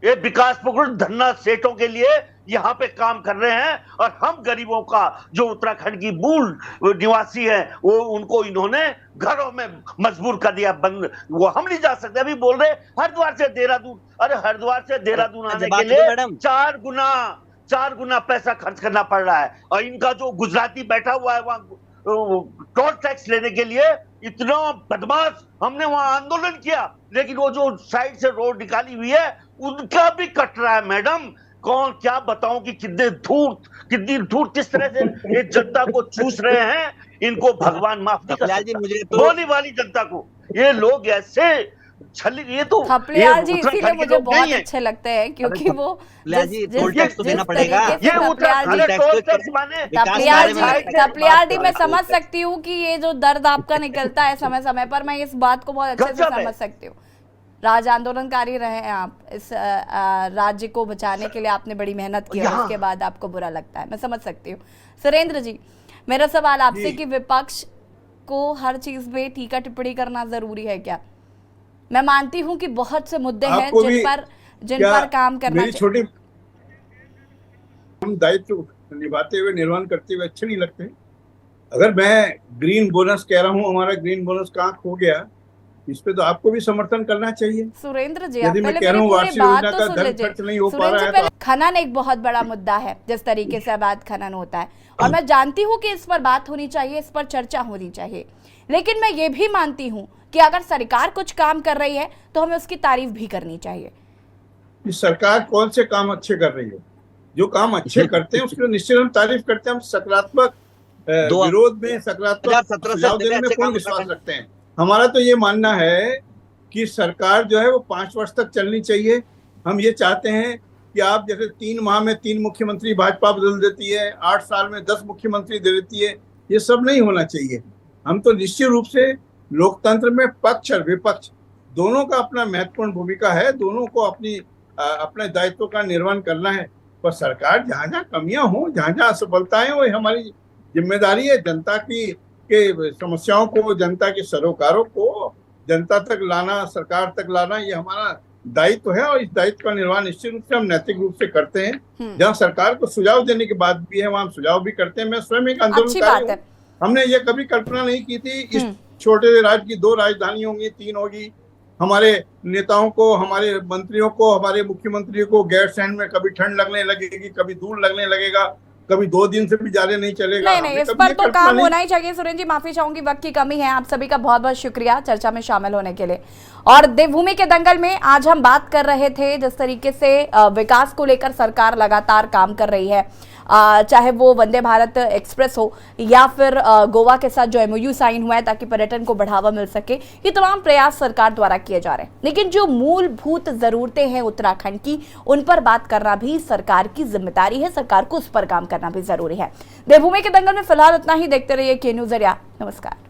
ये विकास पुरुष धन्ना सेठों के लिए यहाँ पे काम कर रहे हैं, और हम गरीबों का जो उत्तराखंड की मूल निवासी है, वो उनको इन्होंने घरों में मजबूर कर दिया, बंद, वो हम नहीं जा सकते। अभी बोल रहे हरिद्वार से देहरादून, अरे हरिद्वार से देहरादून आने के लिए 4 गुना पैसा खर्च करना पड़ रहा है, और इनका जो गुजराती बैठा हुआ है वहां टोल टैक्स लेने के लिए, इतना बदमाश। हमने वहां आंदोलन किया, लेकिन वो जो साइड से रोड निकाली हुई है उनका भी कट रहा है। मैडम कौन क्या बताऊं कि कितनी धूर्त किस तरह से ये जनता को चूस रहे हैं। इनको भगवान माफ नहीं कर सकता, बोली वाली जनता को। ये लोग ऐसे ये तो थपलियाल जी उत्तराखंड इसीलिए के मुझे लोग बहुत नहीं हैं। अच्छे लगते हैं क्योंकि वो जी, टोल टैक्स तो देना पड़ेगा। ये उत्तराखंड टोल टैक्स माने थपलियाल जी मैं समझ सकती हूँ कि ये जो दर्द आपका निकलता है समय समय पर, मैं इस बात को बहुत अच्छे से गजब है। समझ सकती हूँ। राज आंदोलनकारी रहे हैं आप, इस राज्य को बचाने के लिए आपने बड़ी मेहनत की है, उसके बाद आपको बुरा लगता है, मैं समझ सकती हूँ। सुरेंद्र जी, मेरा सवाल आपसे कि विपक्ष को हर चीज में टीका टिप्पणी करना जरूरी है क्या? मैं मानती हूं कि बहुत से मुद्दे हैं जिन पर काम करना चाहिए। हम दायित्व निभाते हुए, निर्वहन करते हुए अच्छे नहीं लगते। अगर मैं ग्रीन बोनस कह रहा हूं, हमारा ग्रीन बोनस कहाँ खो गया, इस पे तो आपको भी समर्थन करना चाहिए। सुरेंद्र जी, यदि मैं कह रहा हूँ वार्षिक योजना का धन खर्च नहीं हो पा रहा है तो खनन एक बहुत बड़ा मुद्दा है, जिस तरीके से अवैध खनन होता है, और मैं जानती हूँ कि इस पर बात होनी चाहिए, इस पर चर्चा होनी चाहिए, लेकिन मैं ये भी मानती हूँ कि अगर सरकार कुछ काम कर रही है तो हमें उसकी तारीफ भी करनी चाहिए। सरकार कौन से काम अच्छे कर रही है? जो काम अच्छे करते हैं उसकी निश्चित हम तारीफ करते हैं। हम सकारात्मक विरोध में, सकारात्मक सुझाव देने में कौन विश्वास रखते हैं? हमारा तो ये मानना है कि सरकार जो है वो 5 वर्ष तक चलनी चाहिए। हम ये चाहते हैं कि आप जैसे 3 माह में 3 मुख्यमंत्री भाजपा बदल देती है, 8 साल में 10 मुख्यमंत्री दे देती है, ये सब नहीं होना चाहिए। हम तो निश्चित रूप से लोकतंत्र में पक्ष और विपक्ष दोनों का अपना महत्वपूर्ण भूमिका है, दोनों को अपने दायित्व का निर्वहन करना है। पर सरकार जहाँ जहाँ कमियां हो, जहाँ जहाँ असफलताएं हो, हमारी जिम्मेदारी है जनता के समस्याओं को, जनता के सरोकारों को जनता तक लाना, सरकार तक लाना, ये हमारा दायित्व है। और इस दायित्व का निर्वहन निश्चित रूप से हम नैतिक रूप से करते हैं। जहाँ सरकार को सुझाव देने की बात भी है, वहाँ हम सुझाव भी करते हैं। मैं स्वयं एक आंदोलनकारी हूँ। हमने ये कभी कल्पना नहीं की थी इस छोटे से राज्य की 2 राजधानी होंगी, 3 होगी। हमारे नेताओं को, हमारे मंत्रियों को, हमारे मुख्यमंत्री को गैरसैंण में कभी ठंड लगने लगेगी, कभी दूर लगने लगेगा, कभी 2 दिन से भी ज्यादा नहीं चलेगा। नहीं, इस पर तो काम होना ही चाहिए। सुरेंद्र जी, माफी चाहूंगी, वक्त की कमी है। आप सभी का बहुत बहुत शुक्रिया चर्चा में शामिल होने के लिए। और देवभूमि के दंगल में आज हम बात कर रहे थे जिस तरीके से विकास को लेकर सरकार लगातार काम कर रही है, चाहे वो वंदे भारत एक्सप्रेस हो या फिर गोवा के साथ जो MOU साइन हुआ है ताकि पर्यटन को बढ़ावा मिल सके, ये तमाम प्रयास सरकार द्वारा किए जा रहे हैं। लेकिन जो मूलभूत जरूरतें हैं उत्तराखंड की, उन पर बात करना भी सरकार की जिम्मेदारी है, सरकार को उस पर काम करना भी जरूरी है। देवभूमि के दंगल में फिलहाल उतना ही। देखते रहिए के न्यूज़ इंडिया। नमस्कार।